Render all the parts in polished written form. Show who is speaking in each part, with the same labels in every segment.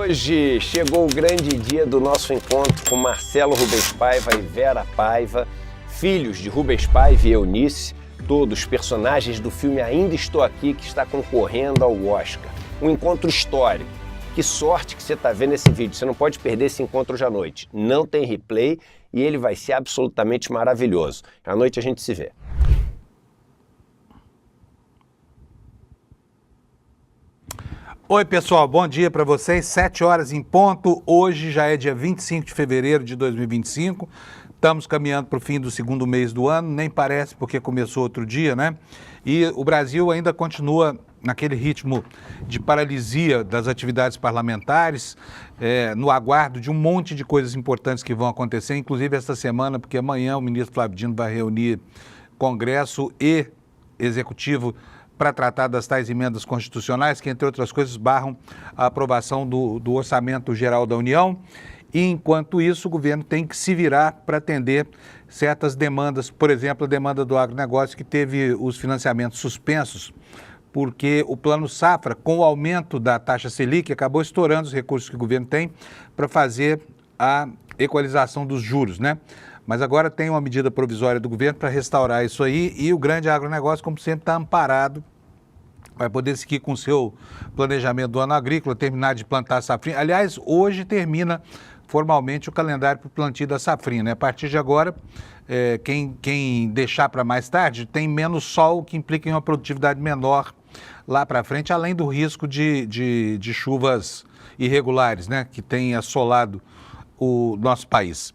Speaker 1: Hoje chegou o grande dia do nosso encontro com Marcelo Rubens Paiva e Vera Paiva, filhos de Rubens Paiva e Eunice, todos personagens do filme Ainda Estou Aqui, que está concorrendo ao Oscar. Um encontro histórico. Que sorte que você está vendo esse vídeo, você não pode perder esse encontro hoje à noite. Não tem replay e ele vai ser absolutamente maravilhoso. À noite a gente se vê.
Speaker 2: Oi pessoal, bom dia para vocês, 7 horas em ponto, hoje já é dia 25 de fevereiro de 2025, estamos caminhando para o fim do segundo mês do ano, nem parece porque começou outro dia, né? E o Brasil ainda continua naquele ritmo de paralisia das atividades parlamentares, no aguardo de um monte de coisas importantes que vão acontecer, inclusive esta semana, porque amanhã o ministro Flávio Dino vai reunir Congresso e Executivo para tratar das tais emendas constitucionais, que, entre outras coisas, barram a aprovação do Orçamento Geral da União. E, enquanto isso, o governo tem que se virar para atender certas demandas, por exemplo, a demanda do agronegócio, que teve os financiamentos suspensos, porque o Plano Safra, com o aumento da taxa Selic, acabou estourando os recursos que o governo tem para fazer a equalização dos juros, né? Mas agora tem uma medida provisória do governo para restaurar isso aí e o grande agronegócio, como sempre, está amparado, vai poder seguir com o seu planejamento do ano agrícola, terminar de plantar a safrinha. Aliás, hoje termina formalmente o calendário para o plantio da safrinha, né? A partir de agora, quem deixar para mais tarde tem menos sol, o que implica em uma produtividade menor lá para frente, além do risco de chuvas irregulares, né? Que tem assolado o nosso país.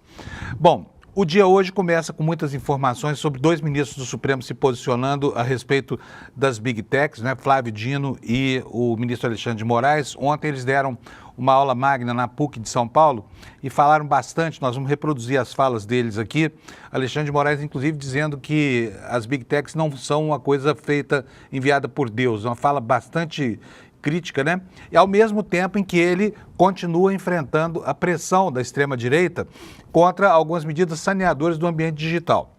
Speaker 2: Bom, o dia hoje começa com muitas informações sobre dois ministros do Supremo se posicionando a respeito das Big Techs, né? Flávio Dino e o ministro Alexandre de Moraes. Ontem eles deram uma aula magna na PUC de São Paulo e falaram bastante, nós vamos reproduzir as falas deles aqui. Alexandre de Moraes, inclusive, dizendo que as Big Techs não são uma coisa feita, enviada por Deus, uma fala bastante crítica, né? E ao mesmo tempo em que ele continua enfrentando a pressão da extrema-direita contra algumas medidas saneadoras do ambiente digital.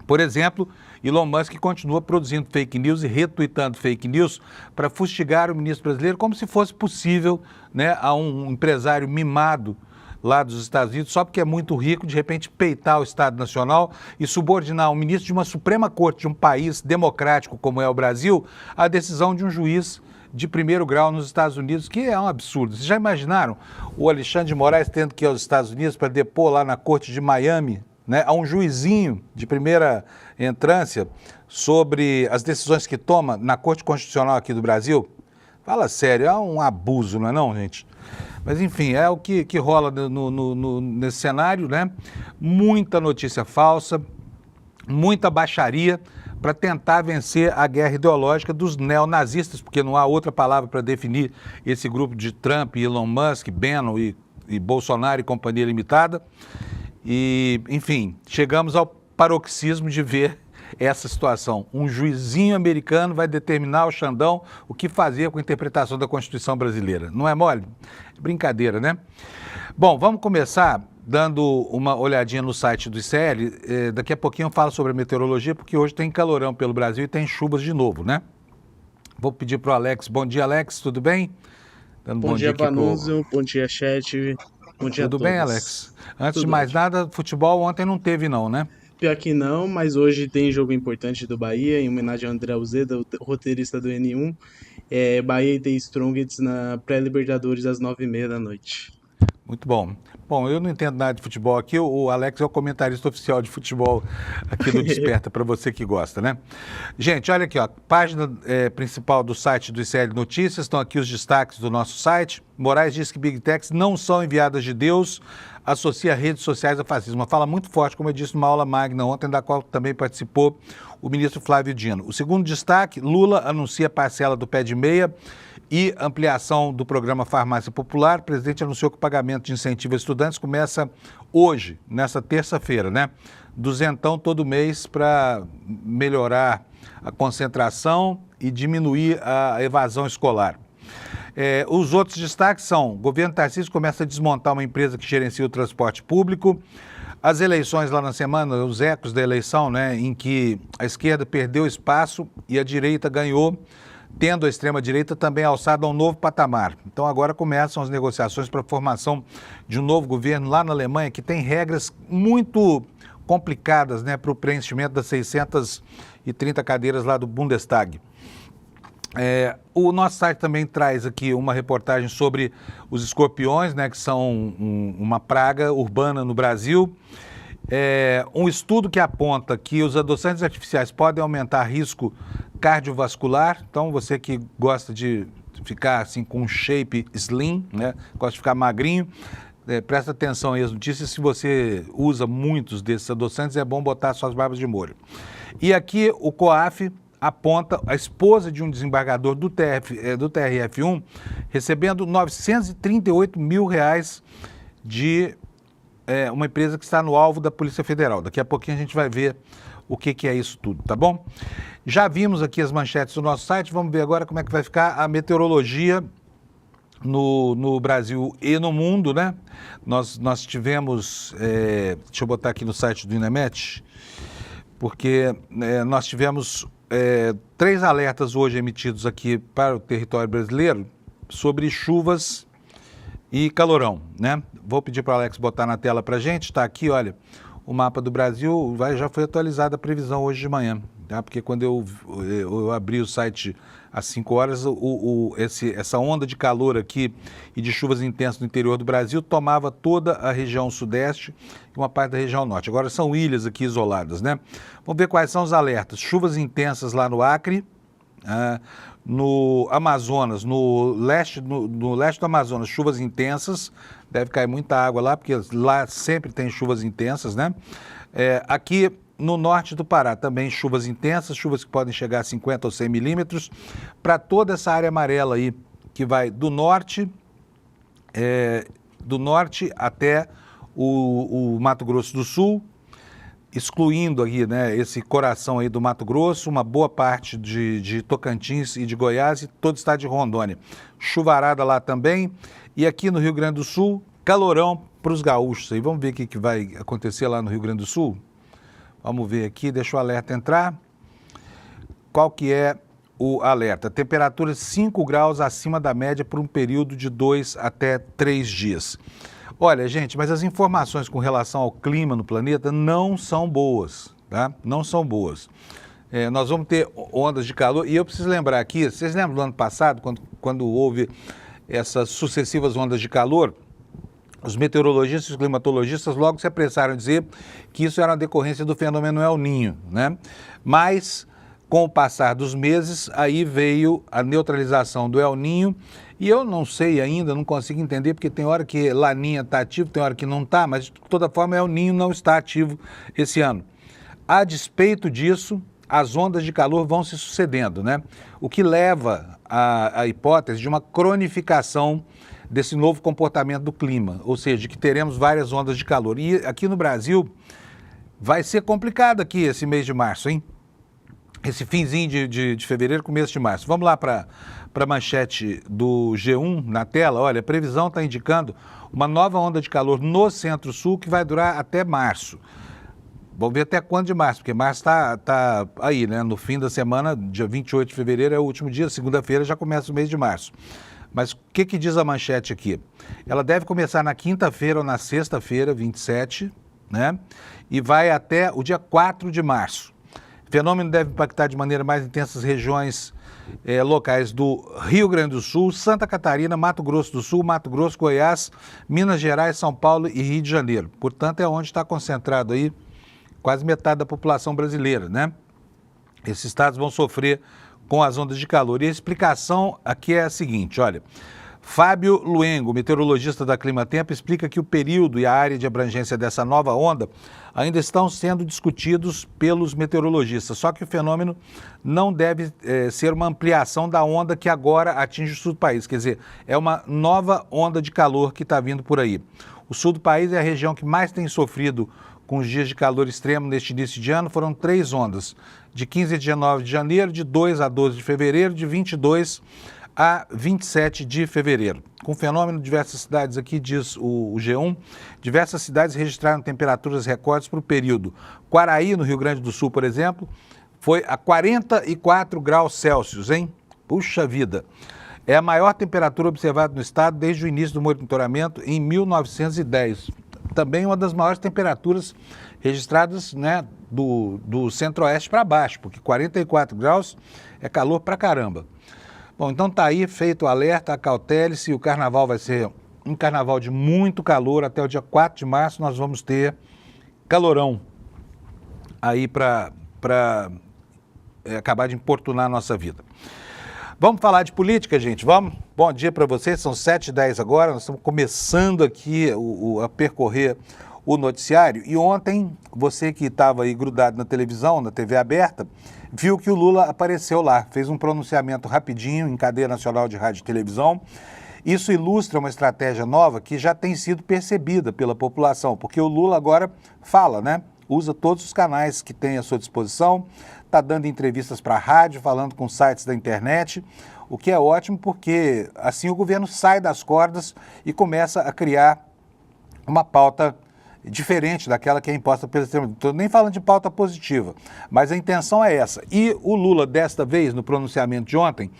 Speaker 2: Por exemplo, Elon Musk continua produzindo fake news e retweetando fake news para fustigar o ministro brasileiro como se fosse possível, né, a um empresário mimado lá dos Estados Unidos, só porque é muito rico, de repente peitar o Estado Nacional e subordinar um ministro de uma Suprema Corte de um país democrático como é o Brasil à decisão de um juiz de primeiro grau nos Estados Unidos, que é um absurdo. Vocês já imaginaram o Alexandre de Moraes tendo que ir aos Estados Unidos para depor lá na corte de Miami, né, a um juizinho de primeira entrância sobre as decisões que toma na Corte Constitucional aqui do Brasil? Fala sério, é um abuso, não é não, gente? Mas enfim, é o que rola nesse cenário, né? Muita notícia falsa, muita baixaria, para tentar vencer a guerra ideológica dos neonazistas, porque não há outra palavra para definir esse grupo de Trump, Elon Musk, Bannon e Bolsonaro e companhia limitada. E, enfim, chegamos ao paroxismo de ver essa situação. Um juizinho americano vai determinar ao Xandão o que fazer com a interpretação da Constituição brasileira. Não é mole? Brincadeira, né? Bom, vamos começar dando uma olhadinha no site do ICL, daqui a pouquinho eu falo sobre a meteorologia, porque hoje tem calorão pelo Brasil e tem chuvas de novo, né? Vou pedir para o Alex. Bom dia, Alex, tudo bem?
Speaker 3: Dando bom dia, Vanuso, bom dia, chat, bom dia a todos.
Speaker 2: Tudo bem, Alex? Antes de mais nada, futebol ontem não teve não, né?
Speaker 3: Pior que não, mas hoje tem jogo importante do Bahia, em homenagem ao André Uzeda, o roteirista do N1. Bahia e The Strongest na pré-Libertadores às 9h30 da noite.
Speaker 2: Muito bom. Bom, eu não entendo nada de futebol aqui, o Alex é o comentarista oficial de futebol aqui do Desperta, para você que gosta, né? Gente, olha aqui, ó, página principal do site do ICL Notícias, estão aqui os destaques do nosso site. Moraes diz que Big Techs não são enviadas de Deus, associa redes sociais a fascismo. Uma fala muito forte, como eu disse numa aula magna ontem, da qual também participou o ministro Flávio Dino. O segundo destaque, Lula anuncia parcela do pé de meia e ampliação do programa Farmácia Popular. O presidente anunciou que o pagamento de incentivo a estudantes começa hoje, nessa terça-feira, né? Duzentão todo mês para melhorar a concentração e diminuir a evasão escolar. Os outros destaques são: o governo Tarcísio começa a desmontar uma empresa que gerencia o transporte público. As eleições lá na semana, os ecos da eleição, né, em que a esquerda perdeu espaço e a direita ganhou, tendo a extrema-direita também alçado a um novo patamar. Então agora começam as negociações para a formação de um novo governo lá na Alemanha, que tem regras muito complicadas, né, para o preenchimento das 630 cadeiras lá do Bundestag. O nosso site também traz aqui uma reportagem sobre os escorpiões, né, que são uma praga urbana no Brasil. Um estudo que aponta que os adoçantes artificiais podem aumentar risco cardiovascular. Então, você que gosta de ficar assim com um shape slim, né, gosta de ficar magrinho, presta atenção aí às notícias. Se você usa muitos desses adoçantes, é bom botar suas barbas de molho. E aqui o COAF aponta a esposa de um desembargador do TRF1 recebendo R$938 mil de uma empresa que está no alvo da Polícia Federal. Daqui a pouquinho a gente vai ver o que é isso tudo, tá bom? Já vimos aqui as manchetes do nosso site, vamos ver agora como é que vai ficar a meteorologia no Brasil e no mundo, né? Nós tivemos, deixa eu botar aqui no site do INEMET, porque nós tivemos 3 alertas hoje emitidos aqui para o território brasileiro sobre chuvas e calorão, né? Vou pedir para o Alex botar na tela para a gente, está aqui, olha, o mapa do Brasil, já foi atualizada a previsão hoje de manhã, tá? Porque quando eu abri o site às 5 horas, essa onda de calor aqui e de chuvas intensas no interior do Brasil tomava toda a região sudeste e uma parte da região norte. Agora são ilhas aqui isoladas, né? Vamos ver quais são os alertas. Chuvas intensas lá no Acre, no Amazonas, no leste do Amazonas, chuvas intensas, deve cair muita água lá, porque lá sempre tem chuvas intensas, né? Aqui no norte do Pará também chuvas intensas, chuvas que podem chegar a 50 ou 100 milímetros, para toda essa área amarela aí, que vai do norte até o Mato Grosso do Sul, excluindo aqui, né, esse coração aí do Mato Grosso, uma boa parte de Tocantins e de Goiás e todo o estado de Rondônia. Chuvarada lá também. E aqui no Rio Grande do Sul, calorão para os gaúchos. E vamos ver o que vai acontecer lá no Rio Grande do Sul? Vamos ver aqui, deixa o alerta entrar. Qual que é o alerta? Temperatura 5 graus acima da média por um período de 2 até 3 dias. Olha, gente, mas as informações com relação ao clima no planeta não são boas, tá? Não são boas. Nós vamos ter ondas de calor, e eu preciso lembrar aqui, vocês lembram do ano passado, quando houve essas sucessivas ondas de calor? Os meteorologistas e os climatologistas logo se apressaram a dizer que isso era uma decorrência do fenômeno El Niño, né? Mas, com o passar dos meses, aí veio a neutralização do El Niño, e eu não sei ainda, não consigo entender, porque tem hora que Laninha está ativo, tem hora que não está, mas de toda forma El Niño não está ativo esse ano. A despeito disso, as ondas de calor vão se sucedendo, né? O que leva à hipótese de uma cronificação desse novo comportamento do clima, ou seja, que teremos várias ondas de calor. E aqui no Brasil vai ser complicado aqui esse mês de março, hein? Esse finzinho de fevereiro, começo de março. Vamos lá para a manchete do G1 na tela. Olha, a previsão está indicando uma nova onda de calor no Centro-Sul que vai durar até março. Vamos ver até quando de março, porque março tá aí, né? No fim da semana, dia 28 de fevereiro é o último dia, segunda-feira já começa o mês de março. Mas o que diz a manchete aqui? Ela deve começar na quinta-feira ou na sexta-feira, 27, né? E vai até o dia 4 de março. O fenômeno deve impactar de maneira mais intensa as regiões locais do Rio Grande do Sul, Santa Catarina, Mato Grosso do Sul, Mato Grosso, Goiás, Minas Gerais, São Paulo e Rio de Janeiro. Portanto, é onde está concentrado aí quase metade da população brasileira, né? Esses estados vão sofrer com as ondas de calor. E a explicação aqui é a seguinte, olha, Fábio Luengo, meteorologista da Climatempo, explica que o período e a área de abrangência dessa nova onda ainda estão sendo discutidos pelos meteorologistas, só que o fenômeno não deve ser uma ampliação da onda que agora atinge o sul do país, quer dizer, é uma nova onda de calor que está vindo por aí. O sul do país é a região que mais tem sofrido com os dias de calor extremo neste início de ano. Foram 3 ondas, de 15 a 19 de janeiro, de 2 a 12 de fevereiro, de 22 a 27 de fevereiro. Com fenômeno, diversas cidades aqui, diz o G1, diversas cidades registraram temperaturas recordes para o período. Quaraí, no Rio Grande do Sul, por exemplo, foi a 44 graus Celsius, hein? Puxa vida! É a maior temperatura observada no estado desde o início do monitoramento em 1910. Também uma das maiores temperaturas registradas, né, do centro-oeste para baixo, porque 44 graus é calor pra caramba. Bom, então tá aí feito o alerta, acautele-se, o carnaval vai ser um carnaval de muito calor. Até o dia 4 de março nós vamos ter calorão aí para acabar de importunar a nossa vida. Vamos falar de política, gente? Vamos? Bom dia para vocês, são 7h10 agora, nós estamos começando aqui a percorrer o noticiário. E ontem, você que estava aí grudado na televisão, na TV aberta, viu que o Lula apareceu lá, fez um pronunciamento rapidinho em cadeia nacional de rádio e televisão. Isso ilustra uma estratégia nova que já tem sido percebida pela população, porque o Lula agora fala, né? Usa todos os canais que tem à sua disposição, está dando entrevistas para a rádio, falando com sites da internet, o que é ótimo porque assim o governo sai das cordas e começa a criar uma pauta diferente daquela que é imposta pelo extremo. Estou nem falando de pauta positiva, mas a intenção é essa. E o Lula, desta vez, no pronunciamento de ontem,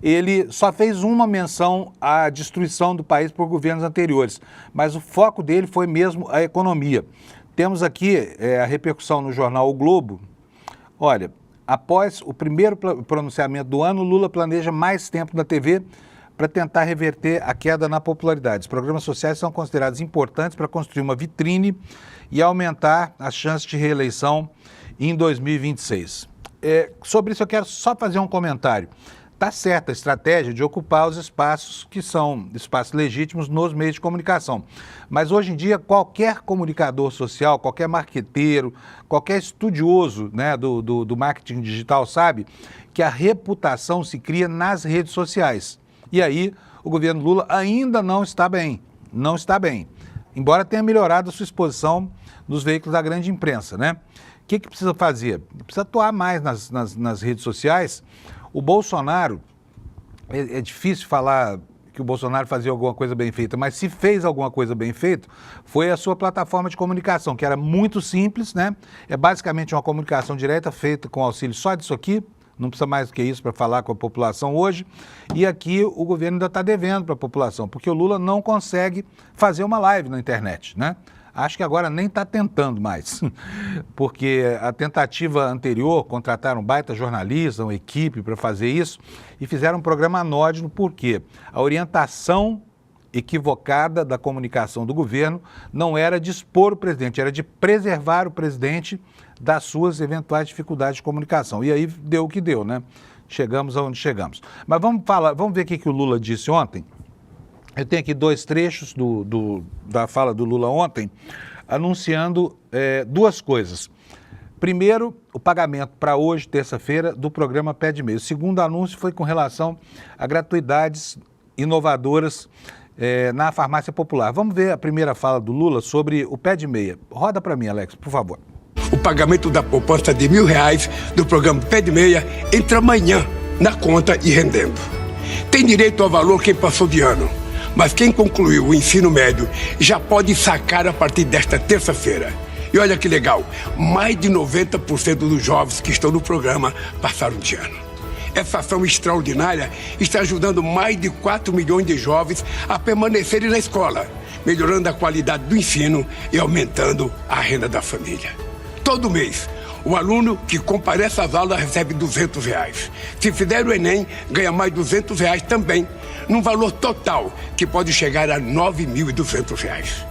Speaker 2: ele só fez uma menção à destruição do país por governos anteriores, mas o foco dele foi mesmo a economia. Temos aqui a repercussão no jornal O Globo. Olha, após o primeiro pronunciamento do ano, Lula planeja mais tempo na TV para tentar reverter a queda na popularidade. Os programas sociais são considerados importantes para construir uma vitrine e aumentar as chances de reeleição em 2026. Sobre isso eu quero só fazer um comentário. Está certa a estratégia de ocupar os espaços que são espaços legítimos nos meios de comunicação. Mas hoje em dia, qualquer comunicador social, qualquer marqueteiro, qualquer estudioso, né, do marketing digital sabe que a reputação se cria nas redes sociais. E aí, o governo Lula ainda não está bem. Não está bem. Embora tenha melhorado a sua exposição nos veículos da grande imprensa, né? O que precisa fazer? Precisa atuar mais nas redes sociais. O Bolsonaro, é difícil falar que o Bolsonaro fazia alguma coisa bem feita, mas se fez alguma coisa bem feita, foi a sua plataforma de comunicação, que era muito simples, né? É basicamente uma comunicação direta feita com auxílio só disso aqui, não precisa mais do que isso para falar com a população hoje. E aqui o governo ainda está devendo para a população, porque o Lula não consegue fazer uma live na internet, né? Acho que agora nem está tentando mais, porque a tentativa anterior, contrataram um baita jornalista, uma equipe para fazer isso e fizeram um programa anódino, porque a orientação equivocada da comunicação do governo não era de expor o presidente, era de preservar o presidente das suas eventuais dificuldades de comunicação. E aí deu o que deu, né? Chegamos aonde chegamos. Mas vamos ver o que o Lula disse ontem. Eu tenho aqui dois trechos da fala do Lula ontem, anunciando duas coisas. Primeiro, o pagamento para hoje, terça-feira, do programa Pé de Meia. O segundo anúncio foi com relação a gratuidades inovadoras na farmácia popular. Vamos ver a primeira fala do Lula sobre o Pé de Meia. Roda para mim, Alex, por favor.
Speaker 4: O pagamento da poupança de R$1.000 do programa Pé de Meia entra amanhã na conta e rendendo. Tem direito ao valor quem passou de ano. Mas quem concluiu o ensino médio já pode sacar a partir desta terça-feira. E olha que legal, mais de 90% dos jovens que estão no programa passaram de ano. Essa ação extraordinária está ajudando mais de 4 milhões de jovens a permanecerem na escola, melhorando a qualidade do ensino e aumentando a renda da família. Todo mês, o aluno que comparece às aulas recebe R$200. Se fizer o Enem, ganha mais R$200 também, num valor total que pode chegar a R$9.200.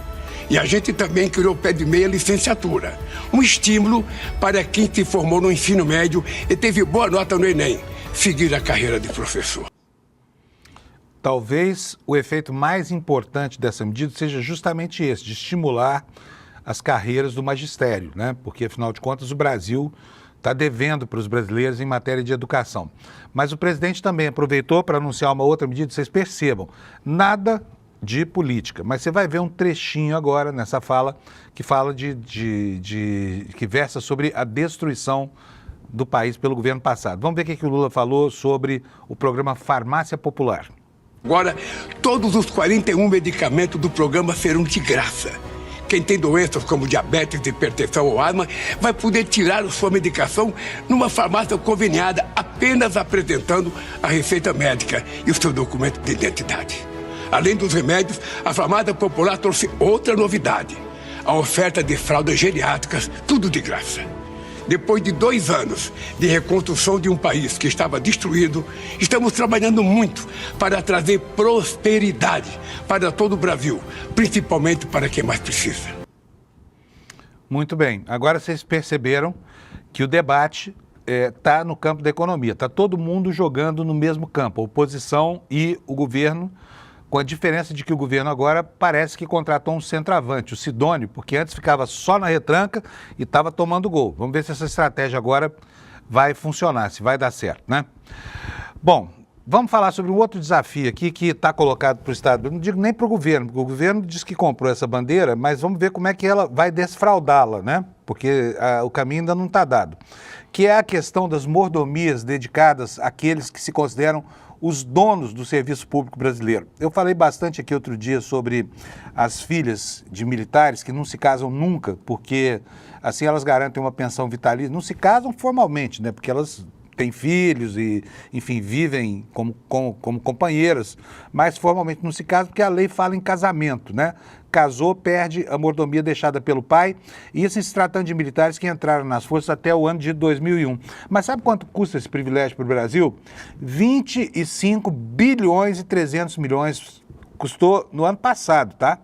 Speaker 4: E a gente também criou o Pé de Meia licenciatura, um estímulo para quem se formou no ensino médio e teve boa nota no Enem, seguir a carreira de professor.
Speaker 2: Talvez o efeito mais importante dessa medida seja justamente esse, de estimular as carreiras do magistério, né? Porque, afinal de contas, o Brasil está devendo para os brasileiros em matéria de educação. Mas o presidente também aproveitou para anunciar uma outra medida, vocês percebam, nada de política, mas você vai ver um trechinho agora nessa fala que fala que versa sobre a destruição do país pelo governo passado. Vamos ver o que o Lula falou sobre o programa Farmácia Popular.
Speaker 4: Agora, todos os 41 medicamentos do programa serão de graça. quem tem doenças como diabetes, hipertensão ou asma, vai poder tirar sua medicação numa farmácia conveniada, apenas apresentando a receita médica e o seu documento de identidade. Além dos remédios, a farmácia popular trouxe outra novidade: a oferta de fraldas geriátricas, tudo de graça. Depois de 2 anos de reconstrução de um país que estava destruído, estamos trabalhando muito para trazer prosperidade para todo o Brasil, principalmente para quem mais precisa.
Speaker 2: Muito bem. Agora vocês perceberam que o debate está no campo da economia. Está todo mundo jogando no mesmo campo, a oposição e o governo, com a diferença de que o governo agora parece que contratou um centroavante, o Sidônio, porque antes ficava só na retranca e estava tomando gol. Vamos ver se essa estratégia agora vai funcionar, se vai dar certo, né? Bom, vamos falar sobre um outro desafio aqui que está colocado para o Estado. Eu não digo nem para o governo, porque o governo diz que comprou essa bandeira, mas vamos ver como é que ela vai desfraudá-la, né? Porque o caminho ainda não está dado. Que é a questão das mordomias dedicadas àqueles que se consideram os donos do serviço público brasileiro. Eu falei bastante aqui outro dia sobre as filhas de militares que não se casam nunca, porque assim elas garantem uma pensão vitalícia. Não se casam formalmente, né? Porque elas têm filhos e, enfim, vivem como companheiras, mas formalmente não se casam porque a lei fala em casamento, né? Casou, perde a mordomia deixada pelo pai, e isso se tratando de militares que entraram nas forças até o ano de 2001. Mas sabe quanto custa esse privilégio para o Brasil? 25 bilhões e 300 milhões custou no ano passado, tá?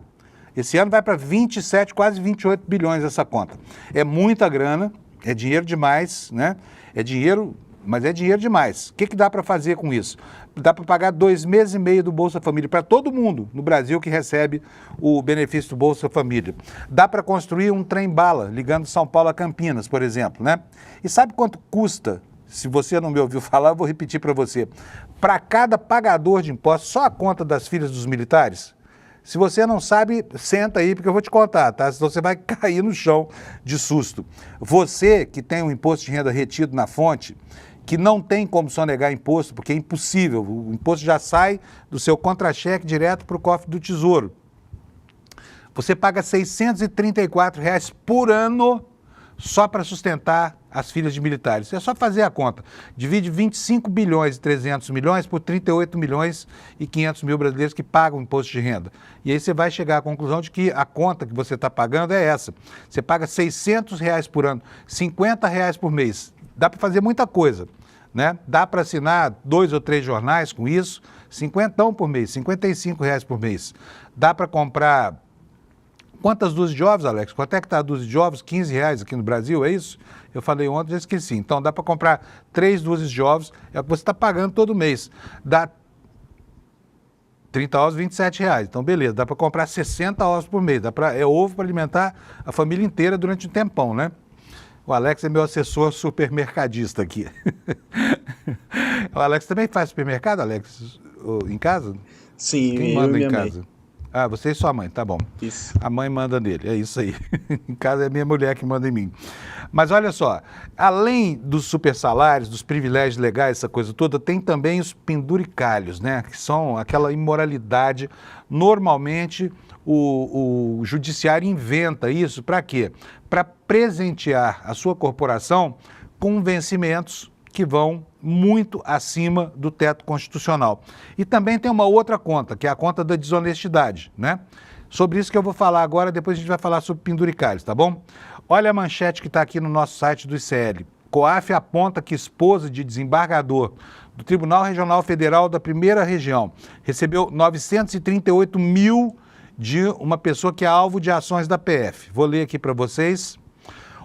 Speaker 2: Esse ano vai para 27, quase 28 bilhões essa conta. É muita grana, é dinheiro demais, né? É dinheiro, mas é dinheiro demais. O que dá para fazer com isso? Dá para pagar 2 meses e meio do Bolsa Família para todo mundo no Brasil que recebe o benefício do Bolsa Família. Dá para construir um trem-bala ligando São Paulo a Campinas, por exemplo, né? E sabe quanto custa? Se você não me ouviu falar, eu vou repetir para você. Para cada pagador de impostos, só a conta das filhas dos militares? Se você não sabe, senta aí, porque eu vou te contar, tá? Senão você vai cair no chão de susto. Você que tem um imposto de renda retido na fonte, que não tem como sonegar imposto, porque é impossível, o imposto já sai do seu contra-cheque direto para o cofre do Tesouro. Você paga R$ 634 por ano só para sustentar as filhas de militares. É só fazer a conta. Divide 25 bilhões e 300 milhões por 38 milhões e 500 mil brasileiros que pagam imposto de renda. E aí você vai chegar à conclusão de que a conta que você está pagando é essa. Você paga R$ 600 por ano, R$ 50 por mês. Dá para fazer muita coisa, né? Dá para assinar 2 ou 3 jornais com isso, 50 por mês, R$ 55 por mês. Dá para comprar... Quantas dúzias de ovos, Alex? Quanto é que está a dúzia de ovos? R$ 15 aqui no Brasil, é isso? Eu falei ontem, já esqueci. Então dá para comprar 3 dúzias de ovos, é o que você está pagando todo mês. Dá 30 ovos, R$ 27. Então beleza, dá para comprar 60 ovos por mês. É ovo para alimentar a família inteira durante um tempão, né? O Alex é meu assessor supermercadista aqui. O Alex também faz supermercado, Alex? Em casa?
Speaker 3: Sim,
Speaker 2: quem
Speaker 3: eu
Speaker 2: manda
Speaker 3: e
Speaker 2: em
Speaker 3: minha
Speaker 2: casa?
Speaker 3: mãe.
Speaker 2: Ah, você e sua mãe, tá bom.
Speaker 3: Isso.
Speaker 2: A mãe manda nele, é isso aí. Em casa é minha mulher que manda em mim. Mas olha só, além dos super salários, dos privilégios legais, essa coisa toda, tem também os penduricalhos, né? Que são aquela imoralidade. Normalmente o judiciário inventa isso para quê? Para presentear a sua corporação com vencimentos que vão muito acima do teto constitucional. E também tem uma outra conta, que é a conta da desonestidade, né? Sobre isso que eu vou falar agora, depois a gente vai falar sobre penduricalhos, tá bom? Olha a manchete que está aqui no nosso site do ICL. COAF aponta que esposa de desembargador do Tribunal Regional Federal da Primeira Região recebeu 938 mil de uma pessoa que é alvo de ações da PF. Vou ler aqui para vocês.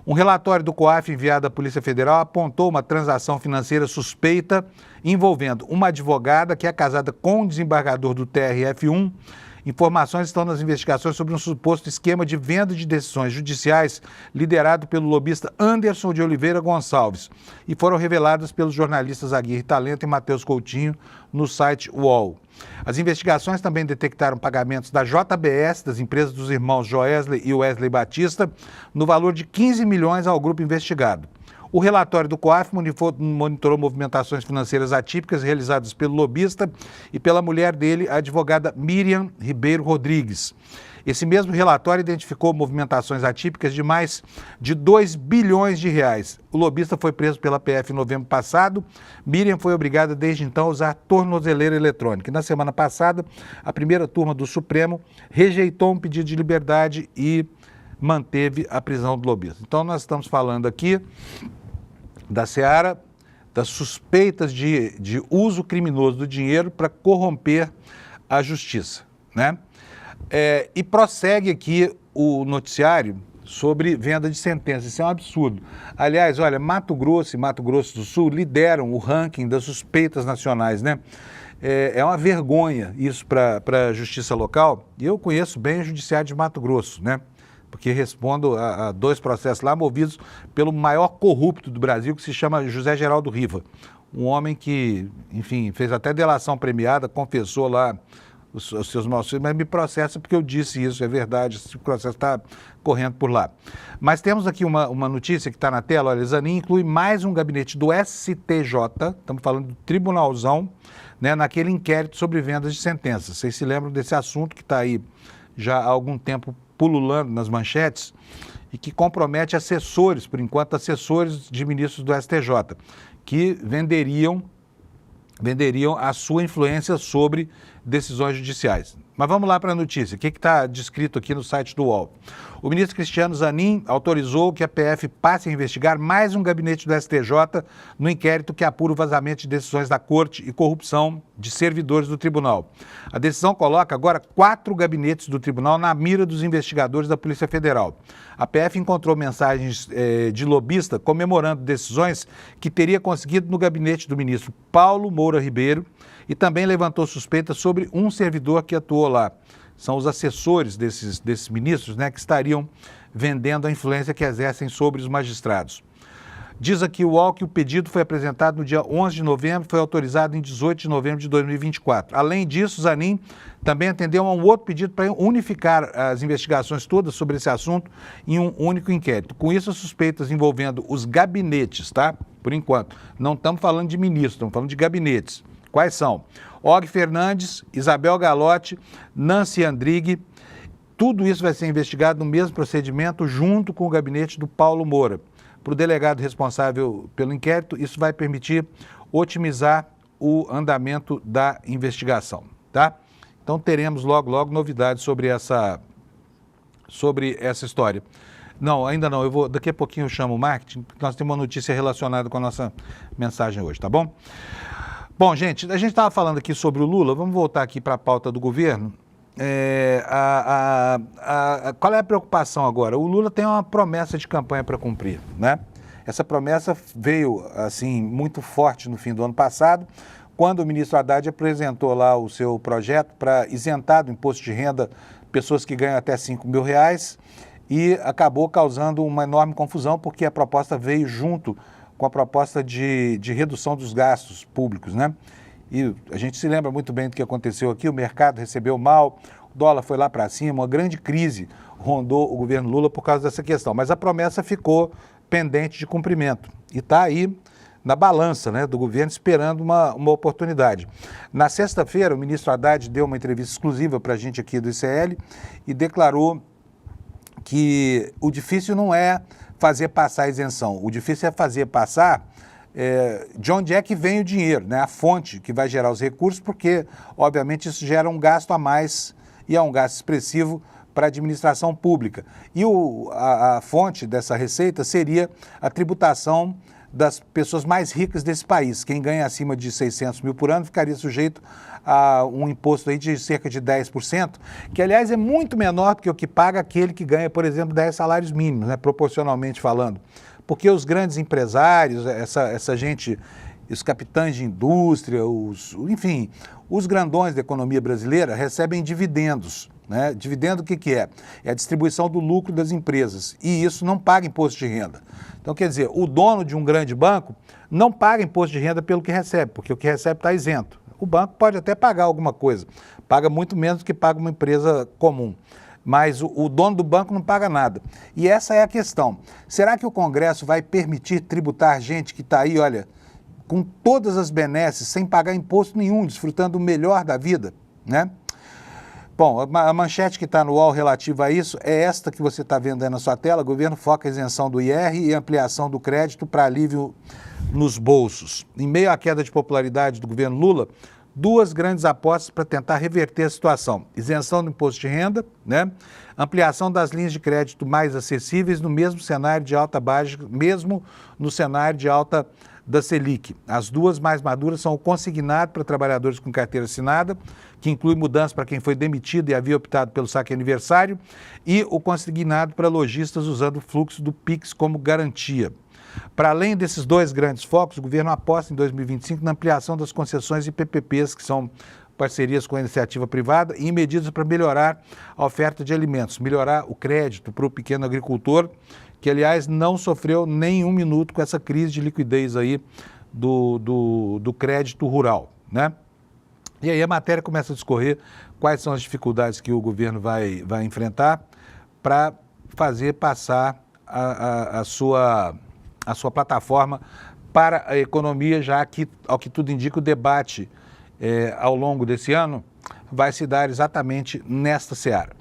Speaker 2: Um relatório do COAF enviado à Polícia Federal apontou uma transação financeira suspeita envolvendo uma advogada que é casada com um desembargador do TRF1. Informações estão nas investigações sobre um suposto esquema de venda de decisões judiciais liderado pelo lobista Anderson de Oliveira Gonçalves e foram reveladas pelos jornalistas Aguirre Talento e Matheus Coutinho no site UOL. As investigações também detectaram pagamentos da JBS, das empresas dos irmãos Joesley e Wesley Batista, no valor de 15 milhões ao grupo investigado. O relatório do COAF monitorou movimentações financeiras atípicas realizadas pelo lobista e pela mulher dele, a advogada Miriam Ribeiro Rodrigues. Esse mesmo relatório identificou movimentações atípicas de mais de 2 bilhões de reais. O lobista foi preso pela PF em novembro passado. Miriam foi obrigada desde então a usar tornozeleira eletrônica. E na semana passada, a primeira turma do Supremo rejeitou um pedido de liberdade e manteve a prisão do lobista. Então nós estamos falando aqui da seara das suspeitas de uso criminoso do dinheiro para corromper a justiça, né? E prossegue aqui o noticiário sobre venda de sentenças. Isso é um absurdo. Aliás, olha, Mato Grosso e Mato Grosso do Sul lideram o ranking das suspeitas nacionais, né? É uma vergonha isso para a justiça local. E eu conheço bem o judiciário de Mato Grosso, né? Porque respondo a 2 processos lá movidos pelo maior corrupto do Brasil, que se chama José Geraldo Riva. Um homem que, enfim, fez até delação premiada, confessou lá os seus maus filhos, mas me processa porque eu disse isso, é verdade, esse processo está correndo por lá. Mas temos aqui uma notícia que está na tela, olha, Zanin inclui mais um gabinete do STJ, estamos falando do tribunalzão, né, naquele inquérito sobre vendas de sentenças. Vocês se lembram desse assunto que está aí já há algum tempo pululando nas manchetes e que compromete assessores, por enquanto, assessores de ministros do STJ, que venderiam a sua influência sobre decisões judiciais. Mas vamos lá para a notícia. O que está descrito aqui no site do UOL? O ministro Cristiano Zanin autorizou que a PF passe a investigar mais um gabinete do STJ no inquérito que apura o vazamento de decisões da Corte e corrupção de servidores do tribunal. A decisão coloca agora 4 gabinetes do tribunal na mira dos investigadores da Polícia Federal. A PF encontrou mensagens de lobista comemorando decisões que teria conseguido no gabinete do ministro Paulo Moura Ribeiro e também levantou suspeitas sobre um servidor que atuou lá. São os assessores desses ministros, né, que estariam vendendo a influência que exercem sobre os magistrados. Diz aqui o UOL que o pedido foi apresentado no dia 11 de novembro e foi autorizado em 18 de novembro de 2024. Além disso, Zanin também atendeu a um outro pedido para unificar as investigações todas sobre esse assunto em um único inquérito. Com isso, as suspeitas envolvendo os gabinetes, tá? Por enquanto. Não estamos falando de ministros, estamos falando de gabinetes. Quais são? Og Fernandes, Isabel Galotti, Nancy Andrighi. Tudo isso vai ser investigado no mesmo procedimento junto com o gabinete do Paulo Moura. Para o delegado responsável pelo inquérito, isso vai permitir otimizar o andamento da investigação, tá? Então teremos logo novidades sobre essa história. Não, ainda não, daqui a pouquinho eu chamo o marketing, porque nós temos uma notícia relacionada com a nossa mensagem hoje, tá bom? Bom, gente, a gente estava falando aqui sobre o Lula, vamos voltar aqui para a pauta do governo. Qual é a preocupação agora? O Lula tem uma promessa de campanha para cumprir, né? Essa promessa veio, assim, muito forte no fim do ano passado, quando o ministro Haddad apresentou lá o seu projeto para isentar do imposto de renda pessoas que ganham até R$5 mil e acabou causando uma enorme confusão, porque a proposta veio junto com a proposta de redução dos gastos públicos, né? E a gente se lembra muito bem do que aconteceu aqui, o mercado recebeu mal, o dólar foi lá para cima, uma grande crise rondou o governo Lula por causa dessa questão. Mas a promessa ficou pendente de cumprimento e está aí na balança, né, do governo esperando uma oportunidade. Na sexta-feira, o ministro Haddad deu uma entrevista exclusiva para a gente aqui do ICL e declarou que o difícil não é fazer passar a isenção, o difícil é fazer passar de onde é que vem o dinheiro, né? A fonte que vai gerar os recursos, porque, obviamente, isso gera um gasto a mais e é um gasto expressivo para a administração pública. E a fonte dessa receita seria a tributação das pessoas mais ricas desse país. Quem ganha acima de 600 mil por ano ficaria sujeito a um imposto aí de cerca de 10%, que, aliás, é muito menor do que o que paga aquele que ganha, por exemplo, 10 salários mínimos, né? Proporcionalmente falando. Porque os grandes empresários, essa gente, os capitães de indústria, enfim, os grandões da economia brasileira recebem dividendos, né? Dividendo o que é? É a distribuição do lucro das empresas e isso não paga imposto de renda. Então, quer dizer, o dono de um grande banco não paga imposto de renda pelo que recebe, porque o que recebe está isento. O banco pode até pagar alguma coisa, paga muito menos do que paga uma empresa comum. mas o dono do banco não paga nada. E essa é a questão. Será que o Congresso vai permitir tributar gente que está aí, olha, com todas as benesses, sem pagar imposto nenhum, desfrutando o melhor da vida, né? Bom, a manchete que está no UOL relativa a isso é esta que você está vendo aí na sua tela. O governo foca a isenção do IR e ampliação do crédito para alívio nos bolsos. Em meio à queda de popularidade do governo Lula, duas grandes apostas para tentar reverter a situação. Isenção do imposto de renda, né? Ampliação das linhas de crédito mais acessíveis no mesmo cenário de alta baixa, mesmo no cenário de alta da Selic. As duas mais maduras são o consignado para trabalhadores com carteira assinada, que inclui mudanças para quem foi demitido e havia optado pelo saque aniversário, e o consignado para lojistas usando o fluxo do Pix como garantia. Para além desses dois grandes focos, o governo aposta em 2025 na ampliação das concessões e PPPs, que são parcerias com a iniciativa privada, e em medidas para melhorar a oferta de alimentos, melhorar o crédito para o pequeno agricultor, que, aliás, não sofreu nem um minuto com essa crise de liquidez aí do crédito rural, né? E aí a matéria começa a discorrer quais são as dificuldades que o governo vai enfrentar para fazer passar a sua plataforma para a economia, já que, ao que tudo indica, o debate ao longo desse ano vai se dar exatamente nesta seara.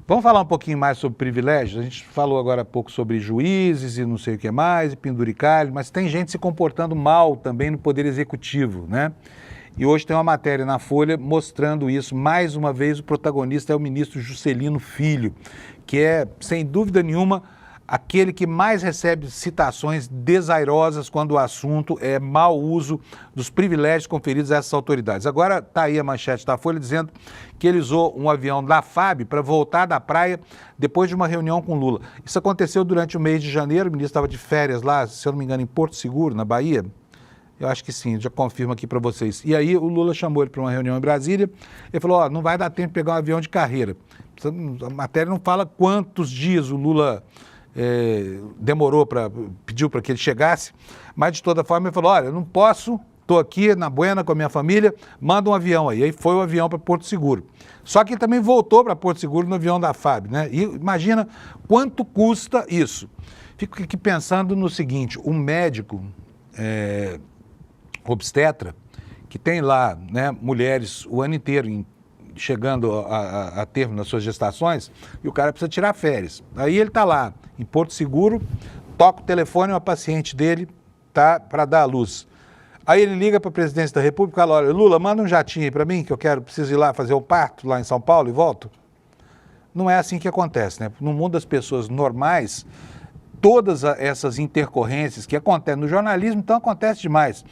Speaker 2: Vamos falar um pouquinho mais sobre privilégios. A gente falou agora há pouco sobre juízes e não sei o que mais, e penduricalho, mas tem gente se comportando mal também no Poder Executivo, né? E hoje tem uma matéria na Folha mostrando isso. Mais uma vez, o protagonista é o ministro Juscelino Filho, que é, sem dúvida nenhuma, aquele que mais recebe citações desairosas quando o assunto é mau uso dos privilégios conferidos a essas autoridades. Agora está aí a manchete da Folha dizendo que ele usou um avião da FAB para voltar da praia depois de uma reunião com Lula. Isso aconteceu durante o mês de janeiro, o ministro estava de férias lá, se eu não me engano, em Porto Seguro, na Bahia. Eu acho que sim, já confirmo aqui para vocês. E aí o Lula chamou ele para uma reunião em Brasília, ele falou, não vai dar tempo de pegar um avião de carreira. A matéria não fala quantos dias o Lula pediu para que ele chegasse, mas de toda forma ele falou, olha, eu não posso, estou aqui na Buena com a minha família, manda um avião aí. Aí foi o avião para Porto Seguro. Só que ele também voltou para Porto Seguro no avião da FAB, né? E imagina quanto custa isso. Fico aqui pensando no seguinte, um médico obstetra, que tem lá, né, mulheres o ano inteiro chegando a termo nas suas gestações, e o cara precisa tirar férias. Aí ele está lá, em Porto Seguro, toca o telefone, uma paciente dele tá para dar à luz. Aí ele liga para a presidência da República e fala, olha, Lula, manda um jatinho aí para mim, que eu preciso ir lá fazer o parto, lá em São Paulo, e volto. Não é assim que acontece, né? No mundo das pessoas normais, todas essas intercorrências que acontecem no jornalismo, então acontece demais.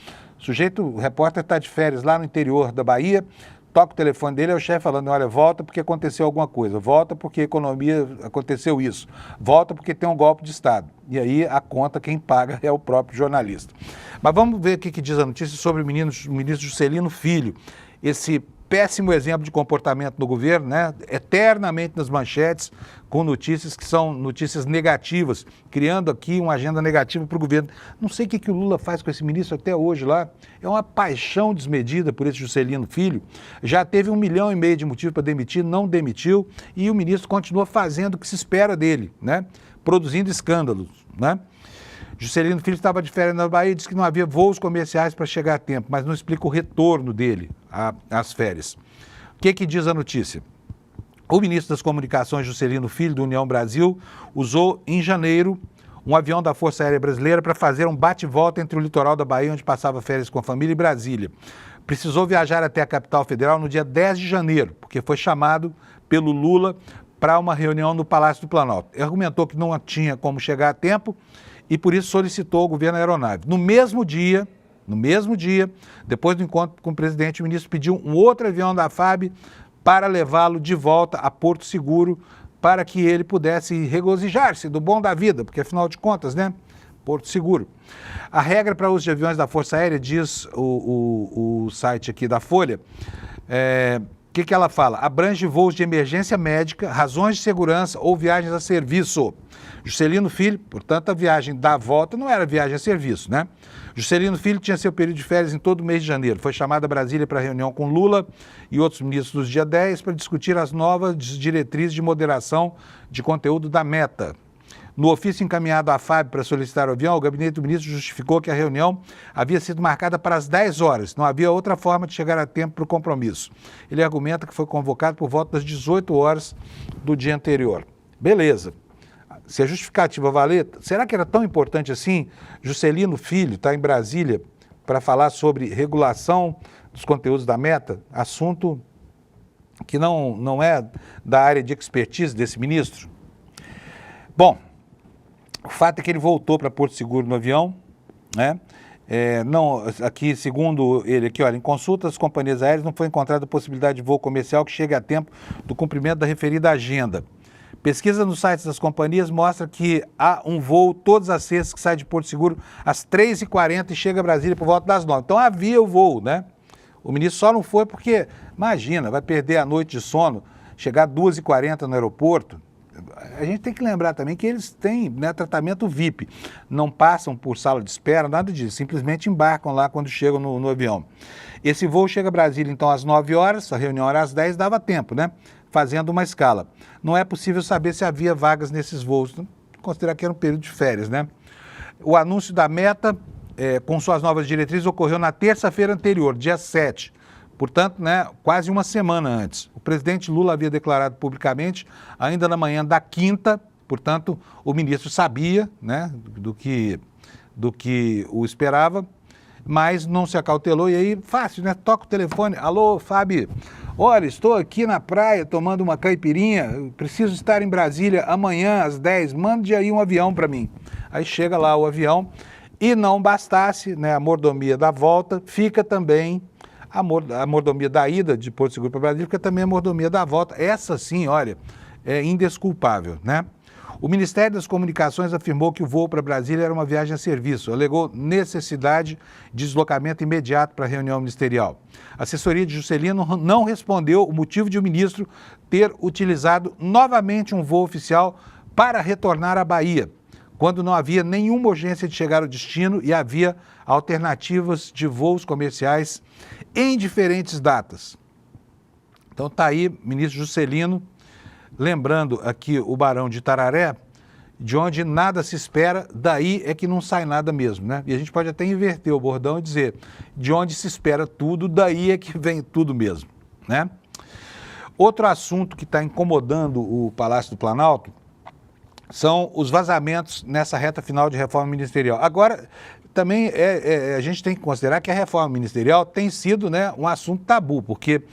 Speaker 2: O repórter está de férias lá no interior da Bahia, toca o telefone dele, é o chefe falando, olha, volta porque aconteceu alguma coisa, volta porque a economia aconteceu isso, volta porque tem um golpe de Estado. E aí a conta quem paga é o próprio jornalista. Mas vamos ver o que diz a notícia sobre o ministro Juscelino Filho, esse péssimo exemplo de comportamento do governo, né? Eternamente nas manchetes, com notícias que são notícias negativas, criando aqui uma agenda negativa para o governo. Não sei o que o Lula faz com esse ministro até hoje lá. É uma paixão desmedida por esse Juscelino Filho. Já teve 1,5 milhão de motivos para demitir, não demitiu, e o ministro continua fazendo o que se espera dele, né? Produzindo escândalos, né? Juscelino Filho estava de férias na Bahia e disse que não havia voos comerciais para chegar a tempo, mas não explica o retorno dele às férias. O que diz a notícia? O ministro das Comunicações, Juscelino Filho, do União Brasil, usou em janeiro um avião da Força Aérea Brasileira para fazer um bate-volta entre o litoral da Bahia, onde passava férias com a família, e Brasília. Precisou viajar até a capital federal no dia 10 de janeiro, porque foi chamado pelo Lula para uma reunião no Palácio do Planalto. Ele argumentou que não tinha como chegar a tempo e por isso solicitou ao governo a aeronave. No mesmo dia, depois do encontro com o presidente, o ministro pediu um outro avião da FAB para levá-lo de volta a Porto Seguro, para que ele pudesse regozijar-se do bom da vida, porque afinal de contas, né, Porto Seguro. A regra para uso de aviões da Força Aérea, diz o site aqui da Folha, O que ela fala? Abrange voos de emergência médica, razões de segurança ou viagens a serviço. Juscelino Filho, portanto, a viagem da volta não era viagem a serviço, né? Juscelino Filho tinha seu período de férias em todo o mês de janeiro. Foi chamado a Brasília para reunião com Lula e outros ministros no dia 10 para discutir as novas diretrizes de moderação de conteúdo da Meta. No ofício encaminhado à FAB para solicitar o avião, o gabinete do ministro justificou que a reunião havia sido marcada para as 10 horas. Não havia outra forma de chegar a tempo para o compromisso. Ele argumenta que foi convocado por volta das 18 horas do dia anterior. Beleza. Se a justificativa valer, será que era tão importante assim? Juscelino Filho está em Brasília para falar sobre regulação dos conteúdos da Meta, assunto que não é da área de expertise desse ministro? Bom, o fato é que ele voltou para Porto Seguro no avião, né? Aqui, segundo ele, aqui, olha, em consulta às companhias aéreas não foi encontrada a possibilidade de voo comercial que chegue a tempo do cumprimento da referida agenda. Pesquisa nos sites das companhias mostra que há um voo todas as sextas que sai de Porto Seguro às 3h40 e chega a Brasília por volta das 9h. Então havia o voo, né? O ministro só não foi porque, imagina, vai perder a noite de sono, chegar às 2h40 no aeroporto. A gente tem que lembrar também que eles têm, né, tratamento VIP, não passam por sala de espera, nada disso, simplesmente embarcam lá quando chegam no avião. Esse voo chega a Brasília então às 9 horas, a reunião era às 10, dava tempo, né? Fazendo uma escala. Não é possível saber se havia vagas nesses voos, considerar que era um período de férias, né? O anúncio da Meta, com suas novas diretrizes, ocorreu na terça-feira anterior, dia 7. Portanto, né, quase uma semana antes. O presidente Lula havia declarado publicamente, ainda na manhã da quinta, portanto, o ministro sabia, né, do que o esperava, mas não se acautelou. E aí, fácil, né? Toca o telefone. Alô, Fábio, olha, estou aqui na praia tomando uma caipirinha, preciso estar em Brasília amanhã às 10, mande aí um avião para mim. Aí chega lá o avião e não bastasse, né, a mordomia da volta, fica também a mordomia da ida de Porto Seguro para Brasília, fica também a mordomia da volta. Essa sim, olha, é indesculpável, né? O Ministério das Comunicações afirmou que o voo para Brasília era uma viagem a serviço, alegou necessidade de deslocamento imediato para a reunião ministerial. A assessoria de Juscelino não respondeu o motivo de o ministro ter utilizado novamente um voo oficial para retornar à Bahia, quando não havia nenhuma urgência de chegar ao destino e havia alternativas de voos comerciais em diferentes datas. Então está aí, ministro Juscelino, lembrando aqui o Barão de Tararé, de onde nada se espera, daí é que não sai nada mesmo, né? E a gente pode até inverter o bordão e dizer, de onde se espera tudo, daí é que vem tudo mesmo, né? Outro assunto que está incomodando o Palácio do Planalto são os vazamentos nessa reta final de reforma ministerial. Agora, também a gente tem que considerar que a reforma ministerial tem sido, né, um assunto tabu, porque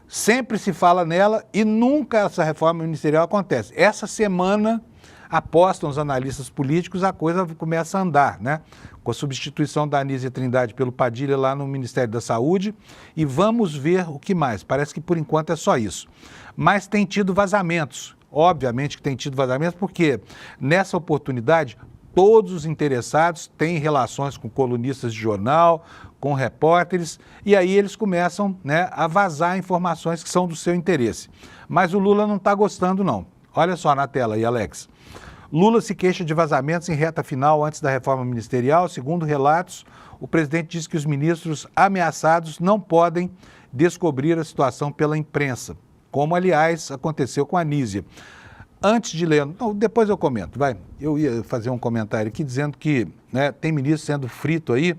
Speaker 2: sempre se fala nela e nunca essa reforma ministerial acontece. Essa semana, apostam os analistas políticos, a coisa começa a andar, né? Com a substituição da Anísia Trindade pelo Padilha lá no Ministério da Saúde, e vamos ver o que mais. Parece que por enquanto é só isso. Mas tem tido vazamentos. Obviamente que tem tido vazamentos, porque nessa oportunidade todos os interessados têm relações com colunistas de jornal, com repórteres, e aí eles começam, né, a vazar informações que são do seu interesse. Mas o Lula não está gostando, não. Olha só na tela aí, Alex. Lula se queixa de vazamentos em reta final antes da reforma ministerial. Segundo relatos, o presidente diz que os ministros ameaçados não podem descobrir a situação pela imprensa, como, aliás, aconteceu com a Anísia. Antes de ler, não, depois eu comento, vai. Eu ia fazer um comentário aqui dizendo que, né, tem ministro sendo frito aí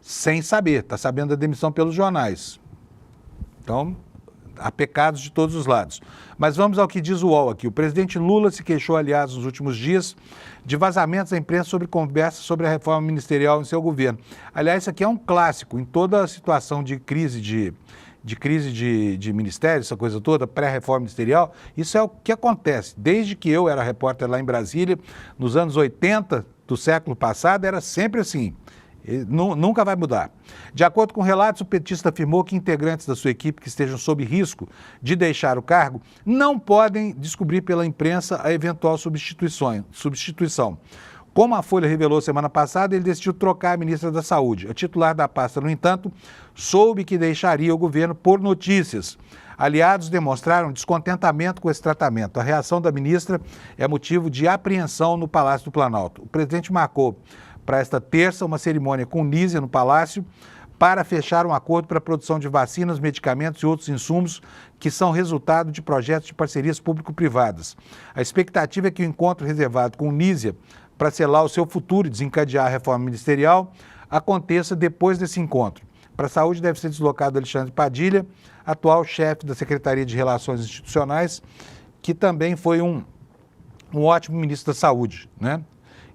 Speaker 2: sem saber, está sabendo da demissão pelos jornais. Então, há pecados de todos os lados. Mas vamos ao que diz o UOL aqui. O presidente Lula se queixou, aliás, nos últimos dias, de vazamentos à imprensa sobre conversas sobre a reforma ministerial em seu governo. Aliás, isso aqui é um clássico em toda a situação de crise de ministério, essa coisa toda, pré-reforma ministerial. Isso é o que acontece. Desde que eu era repórter lá em Brasília, nos anos 80 do século passado, era sempre assim. Nunca vai mudar. De acordo com relatos, o petista afirmou que integrantes da sua equipe que estejam sob risco de deixar o cargo não podem descobrir pela imprensa a eventual substituição. Como a Folha revelou semana passada, ele decidiu trocar a ministra da Saúde. A titular da pasta, no entanto, soube que deixaria o governo por notícias. Aliados demonstraram descontentamento com esse tratamento. A reação da ministra é motivo de apreensão no Palácio do Planalto. O presidente marcou para esta terça uma cerimônia com Nízia no Palácio para fechar um acordo para a produção de vacinas, medicamentos e outros insumos que são resultado de projetos de parcerias público-privadas. A expectativa é que o encontro reservado com Nízia para selar o seu futuro e desencadear a reforma ministerial aconteça depois desse encontro. Para a saúde deve ser deslocado Alexandre Padilha, atual chefe da Secretaria de Relações Institucionais, que também foi um ótimo ministro da Saúde, né?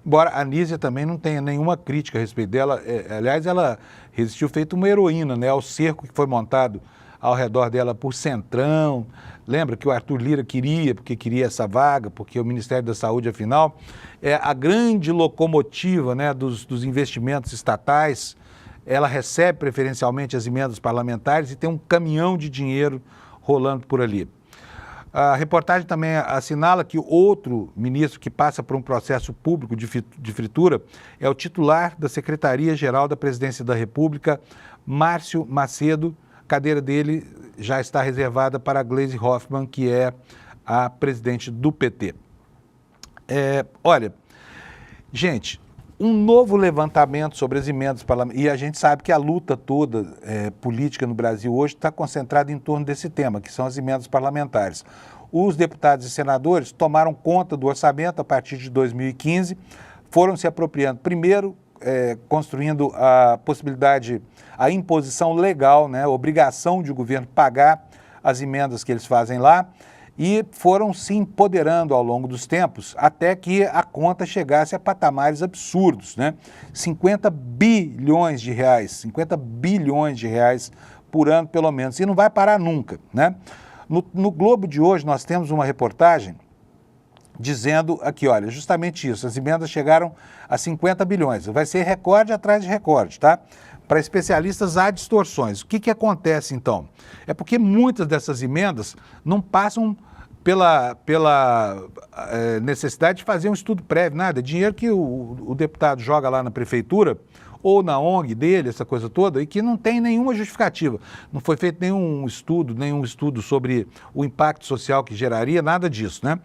Speaker 2: Embora a Nízia também não tenha nenhuma crítica a respeito dela, aliás, ela resistiu feito uma heroína, né, ao cerco que foi montado ao redor dela por Centrão. Lembra que o Arthur Lira queria, porque queria essa vaga, porque o Ministério da Saúde, afinal, é a grande locomotiva, né, dos investimentos estatais. Ela recebe preferencialmente as emendas parlamentares e tem um caminhão de dinheiro rolando por ali. A reportagem também assinala que outro ministro que passa por um processo público de fritura é o titular da Secretaria-Geral da Presidência da República, Márcio Macedo. A cadeira dele já está reservada para a Gleisi Hoffmann, que é a presidente do PT. Olha, gente, um novo levantamento sobre as emendas parlamentares, e a gente sabe que a luta toda política no Brasil hoje está concentrada em torno desse tema, que são as emendas parlamentares. Os deputados e senadores tomaram conta do orçamento a partir de 2015, foram se apropriando, primeiro, construindo a possibilidade, a imposição legal, né, a obrigação de o governo pagar as emendas que eles fazem lá, e foram se empoderando ao longo dos tempos até que a conta chegasse a patamares absurdos, né? 50 bilhões de reais por ano, pelo menos, e não vai parar nunca, né? No Globo de hoje nós temos uma reportagem dizendo aqui, olha, justamente isso, as emendas chegaram a 50 bilhões, vai ser recorde atrás de recorde, tá? Para especialistas, há distorções. O que acontece, então? É porque muitas dessas emendas não passam pela necessidade de fazer um estudo prévio, nada. É dinheiro que o deputado joga lá na prefeitura ou na ONG dele, essa coisa toda, e que não tem nenhuma justificativa. Não foi feito nenhum estudo sobre o impacto social que geraria, nada disso, né?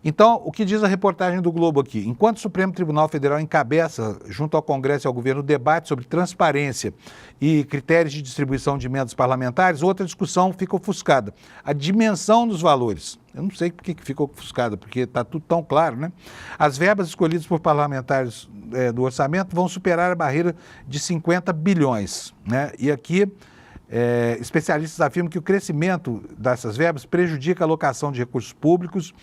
Speaker 2: Então, o que diz a reportagem do Globo aqui? Enquanto o Supremo Tribunal Federal encabeça, junto ao Congresso e ao governo, o debate sobre transparência e critérios de distribuição de emendas parlamentares, outra discussão fica ofuscada. A dimensão dos valores. Eu não sei por que fica ofuscada, porque está tudo tão claro, né? As verbas escolhidas por parlamentares do orçamento vão superar a barreira de 50 bilhões, né? E aqui especialistas afirmam que o crescimento dessas verbas prejudica a alocação de recursos públicos,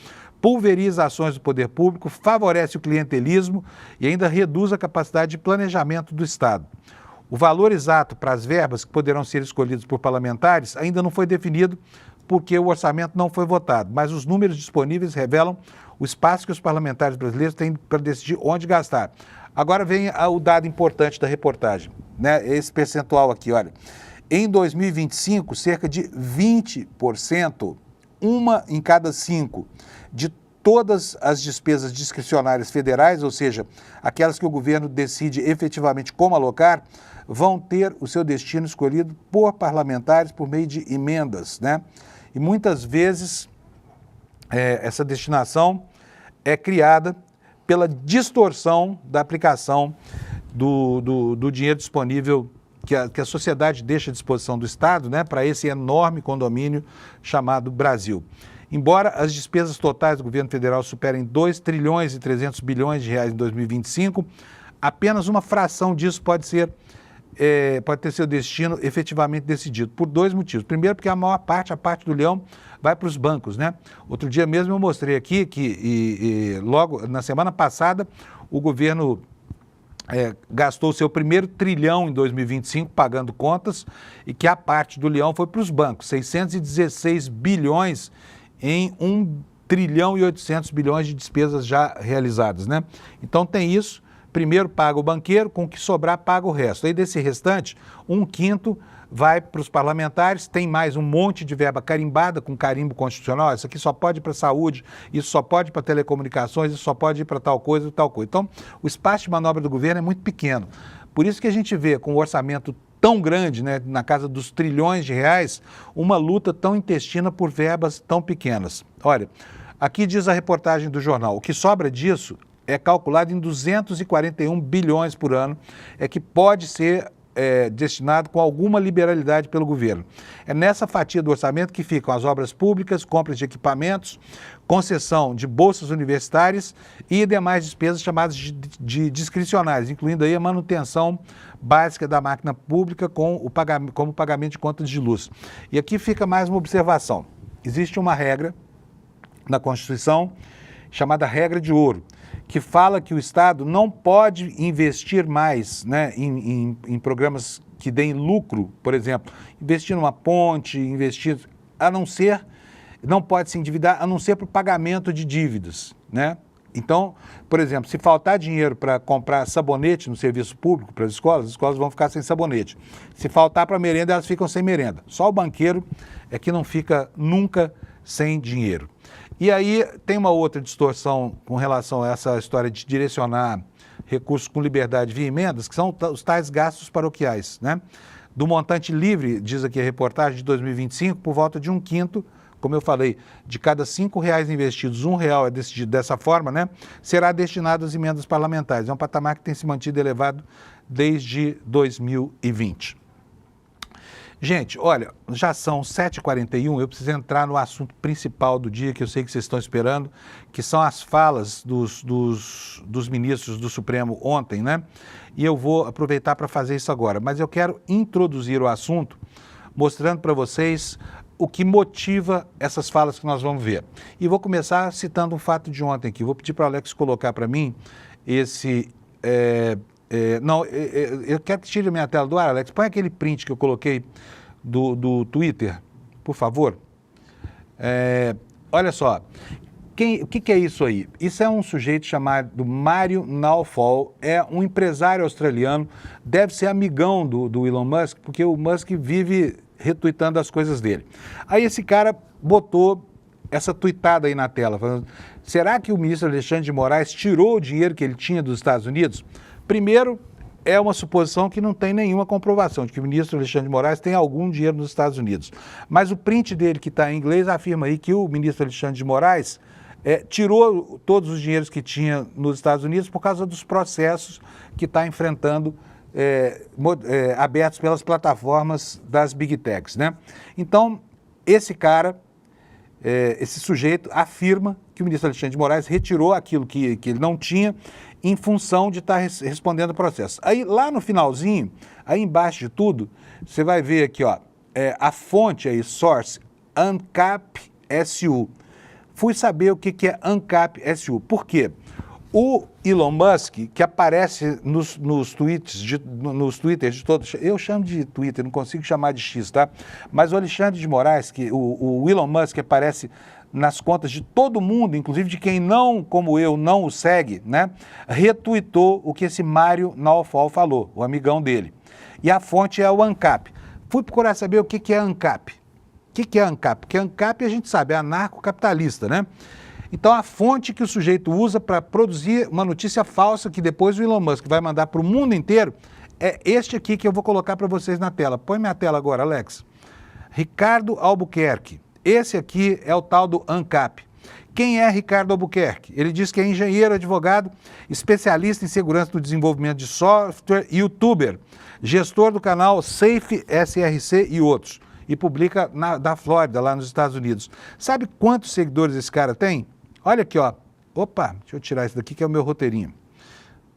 Speaker 2: pulveriza ações do poder público, favorece o clientelismo e ainda reduz a capacidade de planejamento do Estado. O valor exato para as verbas que poderão ser escolhidas por parlamentares ainda não foi definido porque o orçamento não foi votado, mas os números disponíveis revelam o espaço que os parlamentares brasileiros têm para decidir onde gastar. Agora vem o dado importante da reportagem, né? Esse percentual aqui, olha. Em 2025, cerca de 20%, uma em cada 5, de todas as despesas discricionárias federais, ou seja, aquelas que o governo decide efetivamente como alocar, vão ter o seu destino escolhido por parlamentares por meio de emendas, né? E muitas vezes essa destinação é criada pela distorção da aplicação do dinheiro disponível que a sociedade deixa à disposição do Estado, né, para esse enorme condomínio chamado Brasil. Embora as despesas totais do governo federal superem 2 trilhões e 300 bilhões de reais em 2025, apenas uma fração disso pode ter seu destino efetivamente decidido, por 2 motivos. Primeiro, porque a parte do leão, vai para os bancos, né? Outro dia mesmo eu mostrei aqui que logo na semana passada o governo gastou o seu primeiro trilhão em 2025 pagando contas e que a parte do leão foi para os bancos, 616 bilhões em 1 trilhão e 800 bilhões de despesas já realizadas, né? Então tem isso, Primeiro paga o banqueiro, com o que sobrar paga o resto. Aí desse restante, 1/5 vai para os parlamentares, tem mais um monte de verba carimbada com carimbo constitucional, isso aqui só pode ir para a saúde, isso só pode ir para telecomunicações, isso só pode ir para tal coisa e tal coisa. Então, o espaço de manobra do governo é muito pequeno. Por isso que a gente vê com um orçamento tão grande, né, na casa dos trilhões de reais, uma luta tão intestina por verbas tão pequenas. Olha, aqui diz a reportagem do jornal, o que sobra disso é calculado em 241 bilhões por ano, é que pode ser destinado com alguma liberalidade pelo governo. É nessa fatia do orçamento que ficam as obras públicas, compras de equipamentos, concessão de bolsas universitárias e demais despesas chamadas de discricionárias, incluindo aí a manutenção básica da máquina pública como o pagamento de contas de luz. E aqui fica mais uma observação. Existe uma regra na Constituição chamada regra de ouro, que fala que o Estado não pode investir mais, né, em programas que deem lucro, por exemplo, investir numa ponte, não pode se endividar, a não ser para o pagamento de dívidas, né? Então, por exemplo, se faltar dinheiro para comprar sabonete no serviço público para as escolas vão ficar sem sabonete. Se faltar para merenda, elas ficam sem merenda. Só o banqueiro é que não fica nunca sem dinheiro. E aí tem uma outra distorção com relação a essa história de direcionar recursos com liberdade via emendas, que são os tais gastos paroquiais, né? Do montante livre, diz aqui a reportagem, de 2025, por volta de 1/5, como eu falei, de cada R$5 investidos, R$1 é decidido dessa forma, né? Será destinado às emendas parlamentares. É um patamar que tem se mantido elevado desde 2020. Gente, olha, já são 7h41, eu preciso entrar no assunto principal do dia, que eu sei que vocês estão esperando, que são as falas dos ministros do Supremo ontem, né? E eu vou aproveitar para fazer isso agora. Mas eu quero introduzir o assunto mostrando para vocês o que motiva essas falas que nós vamos ver. E vou começar citando um fato de ontem aqui. Vou pedir para o Alex colocar para mim esse... eu quero que tire a minha tela do ar, Alex. Põe aquele print que eu coloquei do Twitter, por favor. Olha só, o que é isso aí? Isso é um sujeito chamado Mário Naufal, é um empresário australiano, deve ser amigão do Elon Musk, porque o Musk vive retuitando as coisas dele. Aí esse cara botou essa tuitada aí na tela, falando, será que o ministro Alexandre de Moraes tirou o dinheiro que ele tinha dos Estados Unidos? Primeiro, é uma suposição que não tem nenhuma comprovação de que o ministro Alexandre de Moraes tem algum dinheiro nos Estados Unidos. Mas o print dele, que está em inglês, afirma aí que o ministro Alexandre de Moraes tirou todos os dinheiros que tinha nos Estados Unidos por causa dos processos que está enfrentando abertos pelas plataformas das Big Techs, né? Então, esse cara, esse sujeito afirma que o ministro Alexandre de Moraes retirou aquilo que ele não tinha em função de estar respondendo ao processo. Aí, lá no finalzinho, aí embaixo de tudo, você vai ver aqui, ó, a fonte aí, source, ANCAP SU. Fui saber o que é ANCAP SU. Por quê? O Elon Musk, que aparece nos tweets de todos, eu chamo de Twitter, não consigo chamar de X, tá? Mas o Alexandre de Moraes, o Elon Musk aparece nas contas de todo mundo, inclusive de quem não, como eu, não o segue, né? Retuitou o que esse Mário Naufal falou, o amigão dele. E a fonte é o ANCAP. Fui procurar saber o que é ANCAP. O que é ANCAP? Porque ANCAP a gente sabe, é anarcocapitalista, né? Então, a fonte que o sujeito usa para produzir uma notícia falsa que depois o Elon Musk vai mandar para o mundo inteiro é este aqui que eu vou colocar para vocês na tela. Põe minha tela agora, Alex. Ricardo Albuquerque. Esse aqui é o tal do ANCAP. Quem é Ricardo Albuquerque? Ele diz que é engenheiro, advogado, especialista em segurança do desenvolvimento de software, youtuber, gestor do canal Safe SRC e outros. E publica da Flórida, lá nos Estados Unidos. Sabe quantos seguidores esse cara tem? Olha aqui, ó. Opa, deixa eu tirar isso daqui que é o meu roteirinho.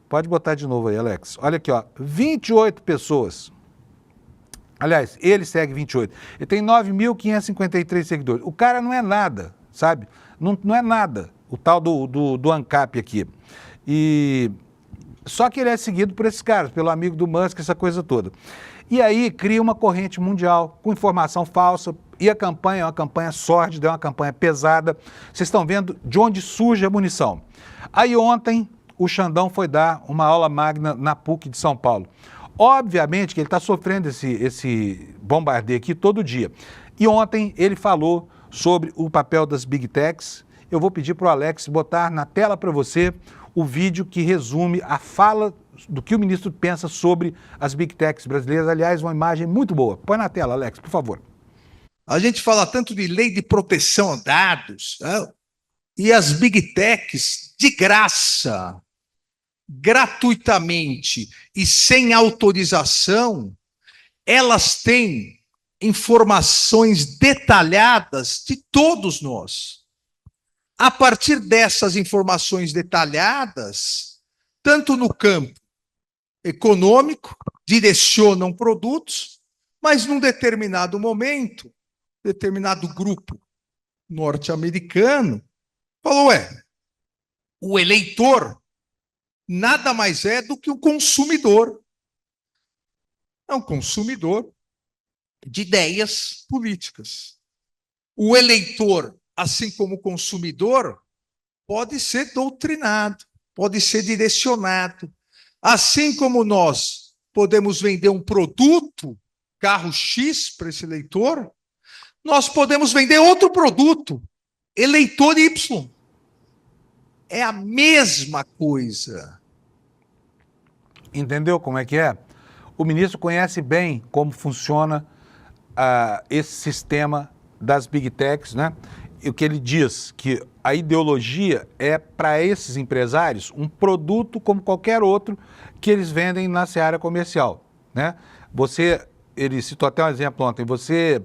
Speaker 2: Pode botar de novo aí, Alex. Olha aqui, ó. 28 pessoas. Aliás, ele segue 28. Ele tem 9.553 seguidores. O cara não é nada, sabe? Não é nada, o tal do ANCAP aqui. Só que ele é seguido por esses caras, pelo amigo do Musk, essa coisa toda. E aí cria uma corrente mundial com informação falsa, e a campanha é uma campanha sórdida, é uma campanha pesada. Vocês estão vendo de onde surge a munição. Aí ontem, o Xandão foi dar uma aula magna na PUC de São Paulo. Obviamente que ele está sofrendo esse bombardeio aqui todo dia. E ontem ele falou sobre o papel das Big Techs. Eu vou pedir para o Alex botar na tela para você o vídeo que resume a fala do que o ministro pensa sobre as Big Techs brasileiras. Aliás, uma imagem muito boa. Põe na tela, Alex, por favor.
Speaker 5: A gente fala tanto de lei de proteção a dados, né? E as Big Techs, de graça, gratuitamente e sem autorização, elas têm informações detalhadas de todos nós. A partir dessas informações detalhadas, tanto no campo econômico, direcionam produtos, mas num determinado momento, determinado grupo norte-americano falou, o eleitor nada mais é do que um consumidor. É um consumidor de ideias políticas. O eleitor, assim como o consumidor, pode ser doutrinado, pode ser direcionado. Assim como nós podemos vender um produto, carro X, para esse eleitor, nós podemos vender outro produto, eleitor Y. É a mesma coisa.
Speaker 2: Entendeu como é que é? O ministro conhece bem como funciona esse sistema das Big Techs, né? E o que ele diz, que a ideologia é para esses empresários um produto como qualquer outro que eles vendem na seara comercial, né? Ele citou até um exemplo ontem, você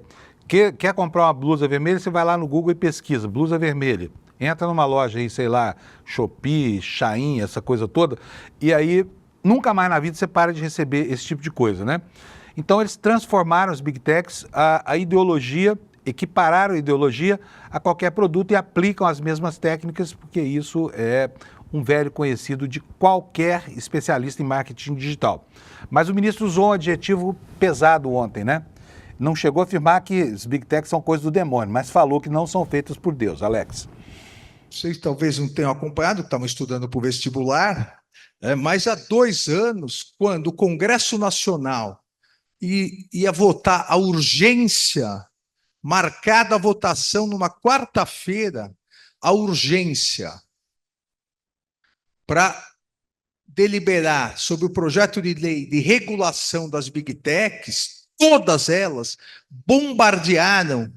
Speaker 2: quer comprar uma blusa vermelha, você vai lá no Google e pesquisa, blusa vermelha. Entra numa loja aí, sei lá, Shopee, Shein, essa coisa toda, e aí nunca mais na vida você para de receber esse tipo de coisa, né? Então eles transformaram as Big Techs, a ideologia, equipararam a ideologia a qualquer produto e aplicam as mesmas técnicas, porque isso é um velho conhecido de qualquer especialista em marketing digital. Mas o ministro usou um adjetivo pesado ontem, né? Não chegou a afirmar que as Big Techs são coisas do demônio, mas falou que não são feitas por Deus. Alex.
Speaker 5: Vocês talvez não tenham acompanhado, estavam estudando para o vestibular, mas há 2 anos, quando o Congresso Nacional ia votar a urgência, marcada a votação numa quarta-feira, a urgência para deliberar sobre o projeto de lei de regulação das Big Techs, todas elas bombardearam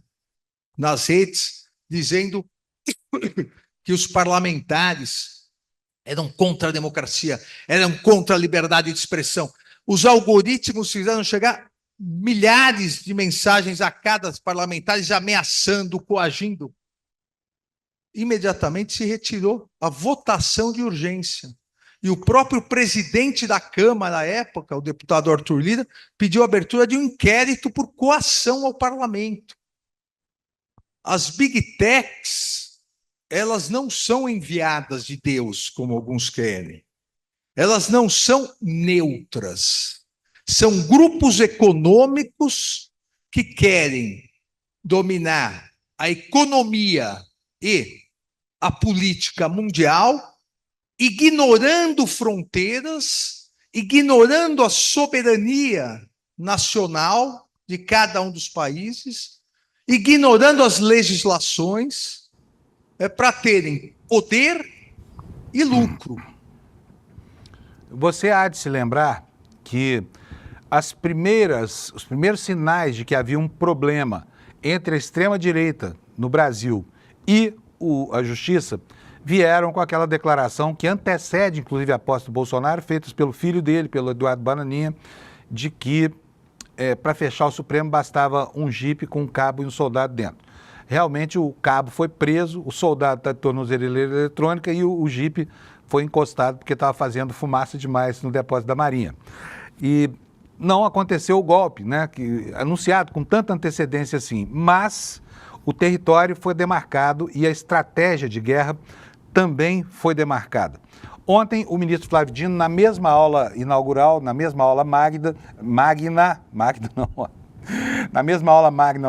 Speaker 5: nas redes, dizendo que os parlamentares eram contra a democracia, eram contra a liberdade de expressão. Os algoritmos fizeram chegar milhares de mensagens a cada parlamentar, ameaçando, coagindo. Imediatamente se retirou a votação de urgência. E o próprio presidente da Câmara, à época, o deputado Arthur Lira, pediu a abertura de um inquérito por coação ao parlamento. As Big Techs, elas não são enviadas de Deus, como alguns querem. Elas não são neutras. São grupos econômicos que querem dominar a economia e a política mundial, ignorando fronteiras, ignorando a soberania nacional de cada um dos países, ignorando as legislações, para terem poder e lucro.
Speaker 2: Você há de se lembrar que os primeiros sinais de que havia um problema entre a extrema-direita no Brasil e a Justiça vieram com aquela declaração que antecede, inclusive, a posse do Bolsonaro, feitas pelo filho dele, pelo Eduardo Bananinha, de que para fechar o Supremo bastava um jipe com um cabo e um soldado dentro. Realmente o cabo foi preso, o soldado está de tornozeleira eletrônica e o jipe foi encostado porque estava fazendo fumaça demais no depósito da Marinha. E não aconteceu o golpe, né, anunciado com tanta antecedência assim, mas o território foi demarcado e a estratégia de guerra também foi demarcada. Ontem, o ministro Flávio Dino, na mesma aula inaugural, na mesma aula magna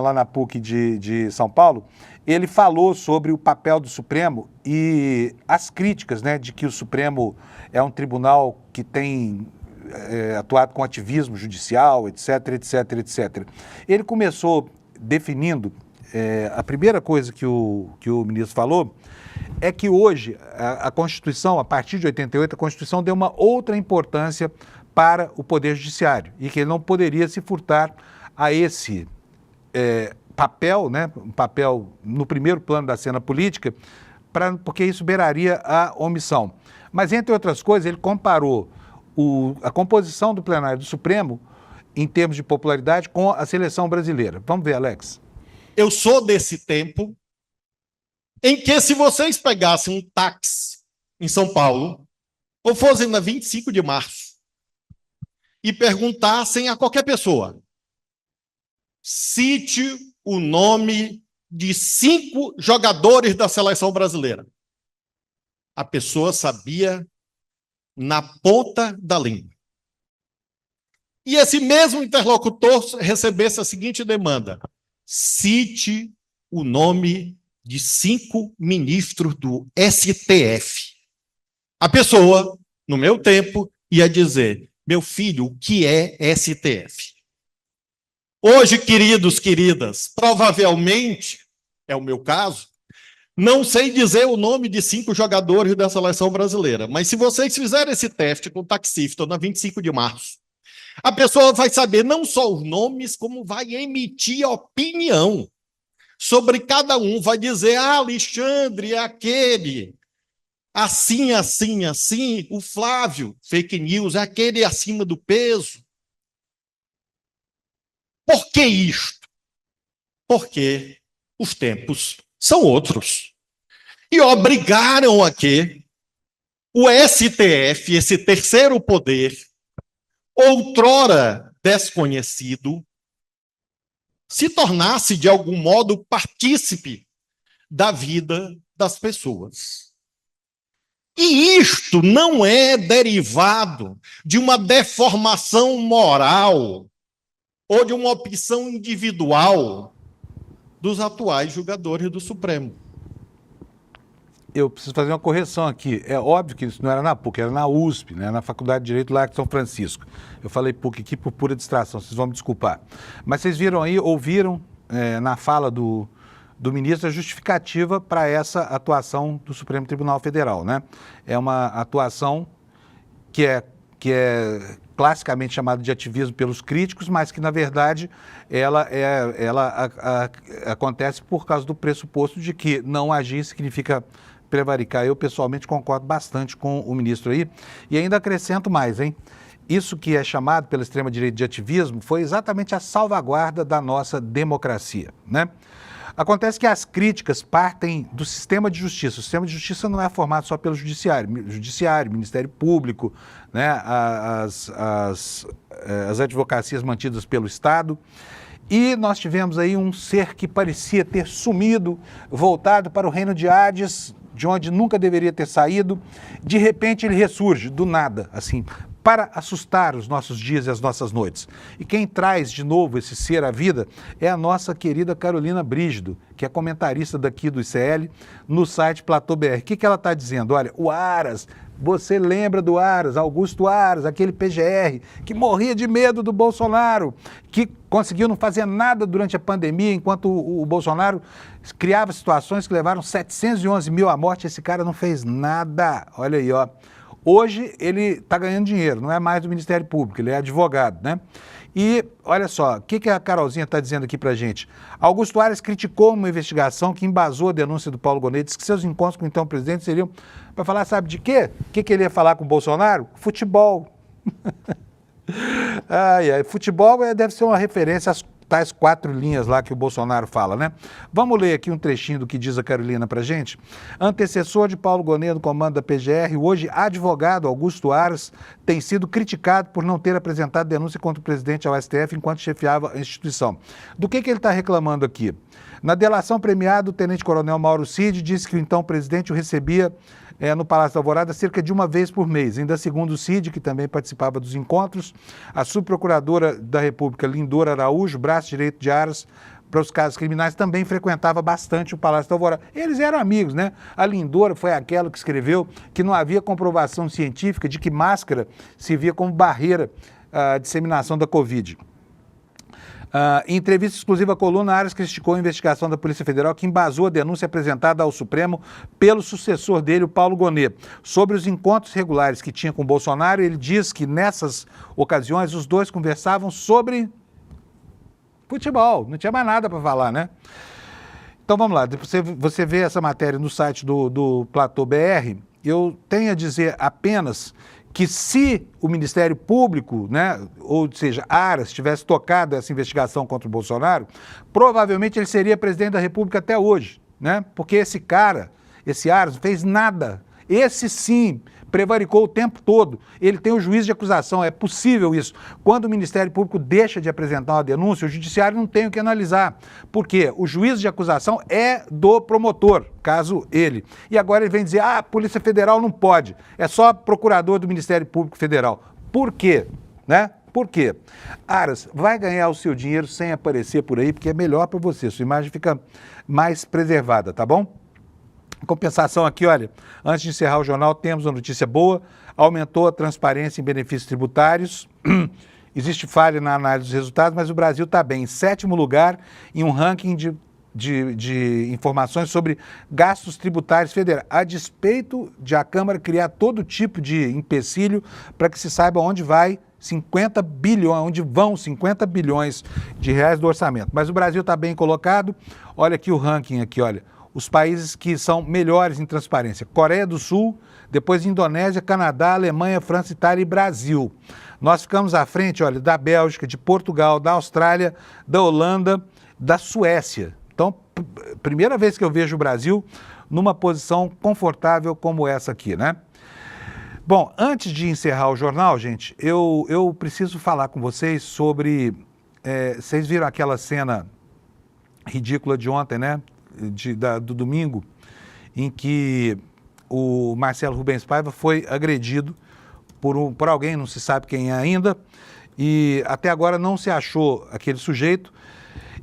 Speaker 2: lá na PUC de São Paulo, ele falou sobre o papel do Supremo e as críticas, né, de que o Supremo é um tribunal que tem atuado com ativismo judicial, etc, etc, etc. Ele começou definindo, a primeira coisa que o ministro falou é que hoje a Constituição, a partir de 88, a Constituição deu uma outra importância para o Poder Judiciário e que ele não poderia se furtar a esse papel, né, um papel no primeiro plano da cena política, porque isso beiraria a omissão. Mas, entre outras coisas, ele comparou a composição do plenário do Supremo, em termos de popularidade, com a seleção brasileira. Vamos ver, Alex.
Speaker 6: Eu sou desse tempo em que, se vocês pegassem um táxi em São Paulo, ou fossem na 25 de março, e perguntassem a qualquer pessoa, cite o nome de 5 jogadores da seleção brasileira. A pessoa sabia na ponta da língua. E esse mesmo interlocutor recebesse a seguinte demanda: cite o nome de 5 ministros do STF. A pessoa, no meu tempo, ia dizer: meu filho, o que é STF? Hoje, queridos, queridas, provavelmente, é o meu caso, não sei dizer o nome de 5 jogadores da seleção brasileira, mas se vocês fizerem esse teste com o taxista na 25 de março, a pessoa vai saber não só os nomes, como vai emitir opinião sobre cada um. Vai dizer: Alexandre é aquele, assim, assim, assim. O Flávio, fake news, é aquele acima do peso. Por que isto? Porque os tempos são outros. E obrigaram a que o STF, esse terceiro poder, outrora desconhecido, se tornasse, de algum modo, partícipe da vida das pessoas. E isto não é derivado de uma deformação moral ou de uma opção individual dos atuais julgadores do Supremo.
Speaker 2: Eu preciso fazer uma correção aqui. É óbvio que isso não era na PUC, era na USP, né, na Faculdade de Direito lá de São Francisco. Eu falei PUC aqui por pura distração, vocês vão me desculpar. Mas vocês viram aí, ouviram na fala do ministro a justificativa para essa atuação do Supremo Tribunal Federal, né? É uma atuação que é classicamente chamada de ativismo pelos críticos, mas que, na verdade, ela acontece por causa do pressuposto de que não agir significa prevaricar. Eu, pessoalmente, concordo bastante com o ministro aí. E ainda acrescento mais, hein? Isso que é chamado pela extrema-direita de ativismo foi exatamente a salvaguarda da nossa democracia, né? Acontece que as críticas partem do sistema de justiça. O sistema de justiça não é formado só pelo judiciário, Ministério Público, né, as advocacias mantidas pelo Estado. E nós tivemos aí um ser que parecia ter sumido, voltado para o reino de Hades, de onde nunca deveria ter saído. De repente ele ressurge, do nada, assim, para assustar os nossos dias e as nossas noites. E quem traz de novo esse ser à vida é a nossa querida Carolina Brígido, que é comentarista daqui do ICL, no site Platô BR. O que ela está dizendo? Olha, o Aras, você lembra do Aras, Augusto Aras, aquele PGR, que morria de medo do Bolsonaro, que conseguiu não fazer nada durante a pandemia, enquanto o Bolsonaro criava situações que levaram 711 mil à morte, esse cara não fez nada. Olha aí, ó. Hoje ele está ganhando dinheiro, não é mais do Ministério Público, ele é advogado, né? E olha só, o que a Carolzinha está dizendo aqui para a gente? Augusto Aras criticou uma investigação que embasou a denúncia do Paulo Gonet, disse que seus encontros com o então presidente seriam para falar, sabe de quê? O que ele ia falar com o Bolsonaro? Futebol. Futebol deve ser uma referência às tais 4 linhas lá que o Bolsonaro fala, né? Vamos ler aqui um trechinho do que diz a Carolina pra gente. Antecessor de Paulo Gonet no comando da PGR, hoje advogado Augusto Aras, tem sido criticado por não ter apresentado denúncia contra o presidente ao STF enquanto chefiava a instituição. Do que ele está reclamando aqui? Na delação premiada, o tenente-coronel Mauro Cid disse que o então presidente o recebia no Palácio da Alvorada cerca de uma vez por mês. Ainda segundo o Cid, que também participava dos encontros, a subprocuradora da República, Lindora Araújo, braço direito de Aras, para os casos criminais, também frequentava bastante o Palácio da Alvorada. Eles eram amigos, né? A Lindora foi aquela que escreveu que não havia comprovação científica de que máscara servia como barreira à disseminação da Covid. Em entrevista exclusiva à coluna, Aras criticou a investigação da Polícia Federal que embasou a denúncia apresentada ao Supremo pelo sucessor dele, o Paulo Gonet. Sobre os encontros regulares que tinha com Bolsonaro, ele diz que nessas ocasiões os dois conversavam sobre futebol, não tinha mais nada para falar, né? Então vamos lá, você vê essa matéria no site do Platô BR, eu tenho a dizer apenas que se o Ministério Público, né, ou seja, Aras, tivesse tocado essa investigação contra o Bolsonaro, provavelmente ele seria presidente da República até hoje, né? Porque esse cara, esse Aras, não fez nada. Esse sim prevaricou o tempo todo. Ele tem o juízo de acusação, é possível isso. Quando o Ministério Público deixa de apresentar uma denúncia, o Judiciário não tem o que analisar. Por quê? O juízo de acusação é do promotor, caso ele. E agora ele vem dizer, a Polícia Federal não pode, é só procurador do Ministério Público Federal. Por quê? Né? Por quê? Aras, vai ganhar o seu dinheiro sem aparecer por aí, porque é melhor para você, sua imagem fica mais preservada, tá bom? Em compensação aqui, olha, antes de encerrar o jornal, temos uma notícia boa, aumentou a transparência em benefícios tributários, existe falha na análise dos resultados, mas o Brasil está bem, em 7º lugar em um ranking de informações sobre gastos tributários federais, a despeito de a Câmara criar todo tipo de empecilho para que se saiba onde vai 50 bilhões, onde vão 50 bilhões de reais do orçamento. Mas o Brasil está bem colocado, olha aqui o ranking, aqui, olha. Os países que são melhores em transparência. Coreia do Sul, depois Indonésia, Canadá, Alemanha, França, Itália e Brasil. Nós ficamos à frente, olha, da Bélgica, de Portugal, da Austrália, da Holanda, da Suécia. Então, primeira vez que eu vejo o Brasil numa posição confortável como essa aqui, né? Bom, antes de encerrar o jornal, gente, eu preciso falar com vocês sobre... vocês viram aquela cena ridícula de ontem, né? Do domingo, em que o Marcelo Rubens Paiva foi agredido por alguém, não se sabe quem é ainda, e até agora não se achou aquele sujeito.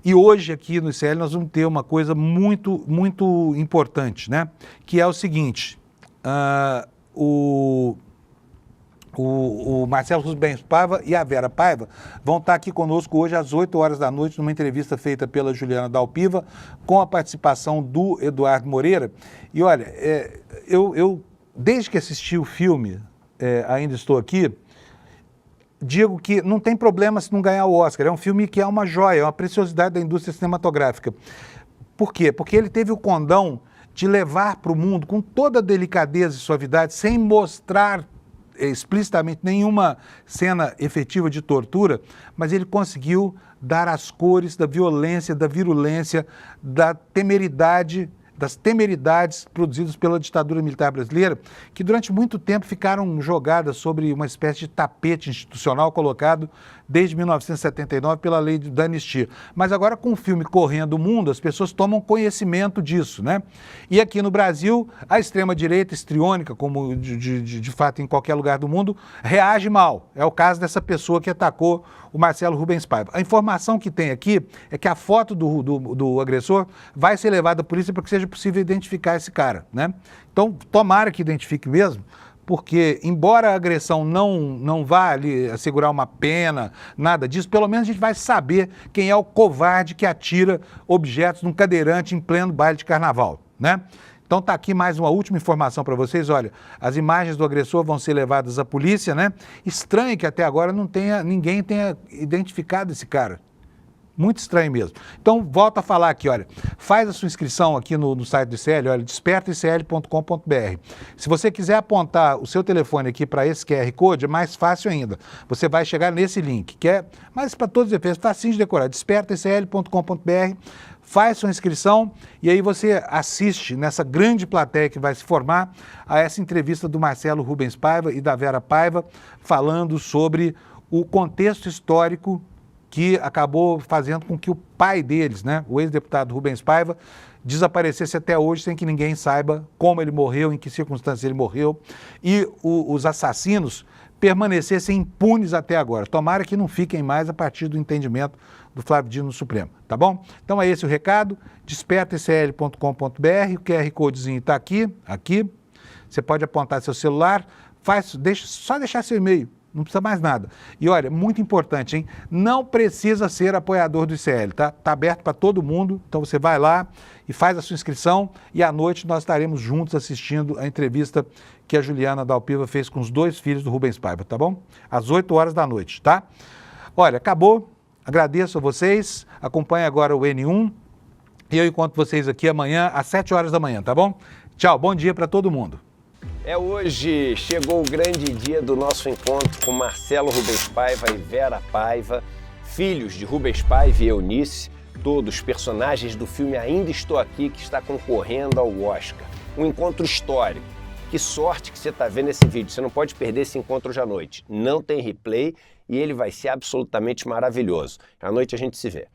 Speaker 2: E hoje aqui no ICL nós vamos ter uma coisa muito, muito importante, né? Que é o seguinte, o Marcelo Rubens Paiva e a Vera Paiva vão estar aqui conosco hoje às 8 horas da noite, numa entrevista feita pela Juliana Dalpiva, com a participação do Eduardo Moreira. E olha, eu desde que assisti o filme, Ainda Estou Aqui, digo que não tem problema se não ganhar o Oscar. É um filme que é uma joia, é uma preciosidade da indústria cinematográfica. Por quê? Porque ele teve o condão de levar para o mundo, com toda a delicadeza e suavidade, sem mostrar explicitamente nenhuma cena efetiva de tortura, mas ele conseguiu dar as cores da violência, da virulência, da temeridade, das temeridades produzidas pela ditadura militar brasileira, que durante muito tempo ficaram jogadas sobre uma espécie de tapete institucional colocado desde 1979 pela lei da anistia. Mas agora, com o filme correndo o mundo, as pessoas tomam conhecimento disso, né? E aqui no Brasil, a extrema-direita histriônica, como de fato em qualquer lugar do mundo, reage mal. É o caso dessa pessoa que atacou o Marcelo Rubens Paiva. A informação que tem aqui é que a foto do agressor vai ser levada à polícia para que seja possível identificar esse cara, né? Então, tomara que identifique mesmo, porque, embora a agressão não vá ali assegurar uma pena, nada disso, pelo menos a gente vai saber quem é o covarde que atira objetos num cadeirante em pleno baile de carnaval, né? Então tá aqui mais uma última informação para vocês, olha, as imagens do agressor vão ser levadas à polícia, né? Estranho que até agora ninguém tenha identificado esse cara. Muito estranho mesmo. Então, volto a falar aqui, olha, faz a sua inscrição aqui no site do ICL, olha, despertaicl.com.br. Se você quiser apontar o seu telefone aqui para esse QR Code, é mais fácil ainda. Você vai chegar nesse link, que é, mas para todos os efeitos, facinho de decorar, despertaicl.com.br, faz sua inscrição e aí você assiste nessa grande plateia que vai se formar a essa entrevista do Marcelo Rubens Paiva e da Vera Paiva, falando sobre o contexto histórico que acabou fazendo com que o pai deles, né, o ex-deputado Rubens Paiva, desaparecesse até hoje sem que ninguém saiba como ele morreu, em que circunstâncias ele morreu, e os assassinos permanecessem impunes até agora. Tomara que não fiquem mais a partir do entendimento do Flávio Dino no Supremo, tá bom? Então é esse o recado, despertaicl.com.br, o QR Codezinho está aqui, você pode apontar seu celular, só deixar seu e-mail, não precisa mais nada. E olha, muito importante, hein? Não precisa ser apoiador do ICL, tá? Tá aberto para todo mundo, então você vai lá e faz a sua inscrição e à noite nós estaremos juntos assistindo a entrevista que a Juliana Dalpiva fez com os 2 filhos do Rubens Paiva, tá bom? Às 8 horas da noite, tá? Olha, acabou, agradeço a vocês, acompanhe agora o N1 e eu encontro vocês aqui amanhã às 7 horas da manhã, tá bom? Tchau, bom dia para todo mundo.
Speaker 1: Hoje chegou o grande dia do nosso encontro com Marcelo Rubens Paiva e Vera Paiva, filhos de Rubens Paiva e Eunice, todos personagens do filme Ainda Estou Aqui, que está concorrendo ao Oscar. Um encontro histórico. Que sorte que você está vendo esse vídeo, você não pode perder esse encontro hoje à noite. Não tem replay e ele vai ser absolutamente maravilhoso. À noite a gente se vê.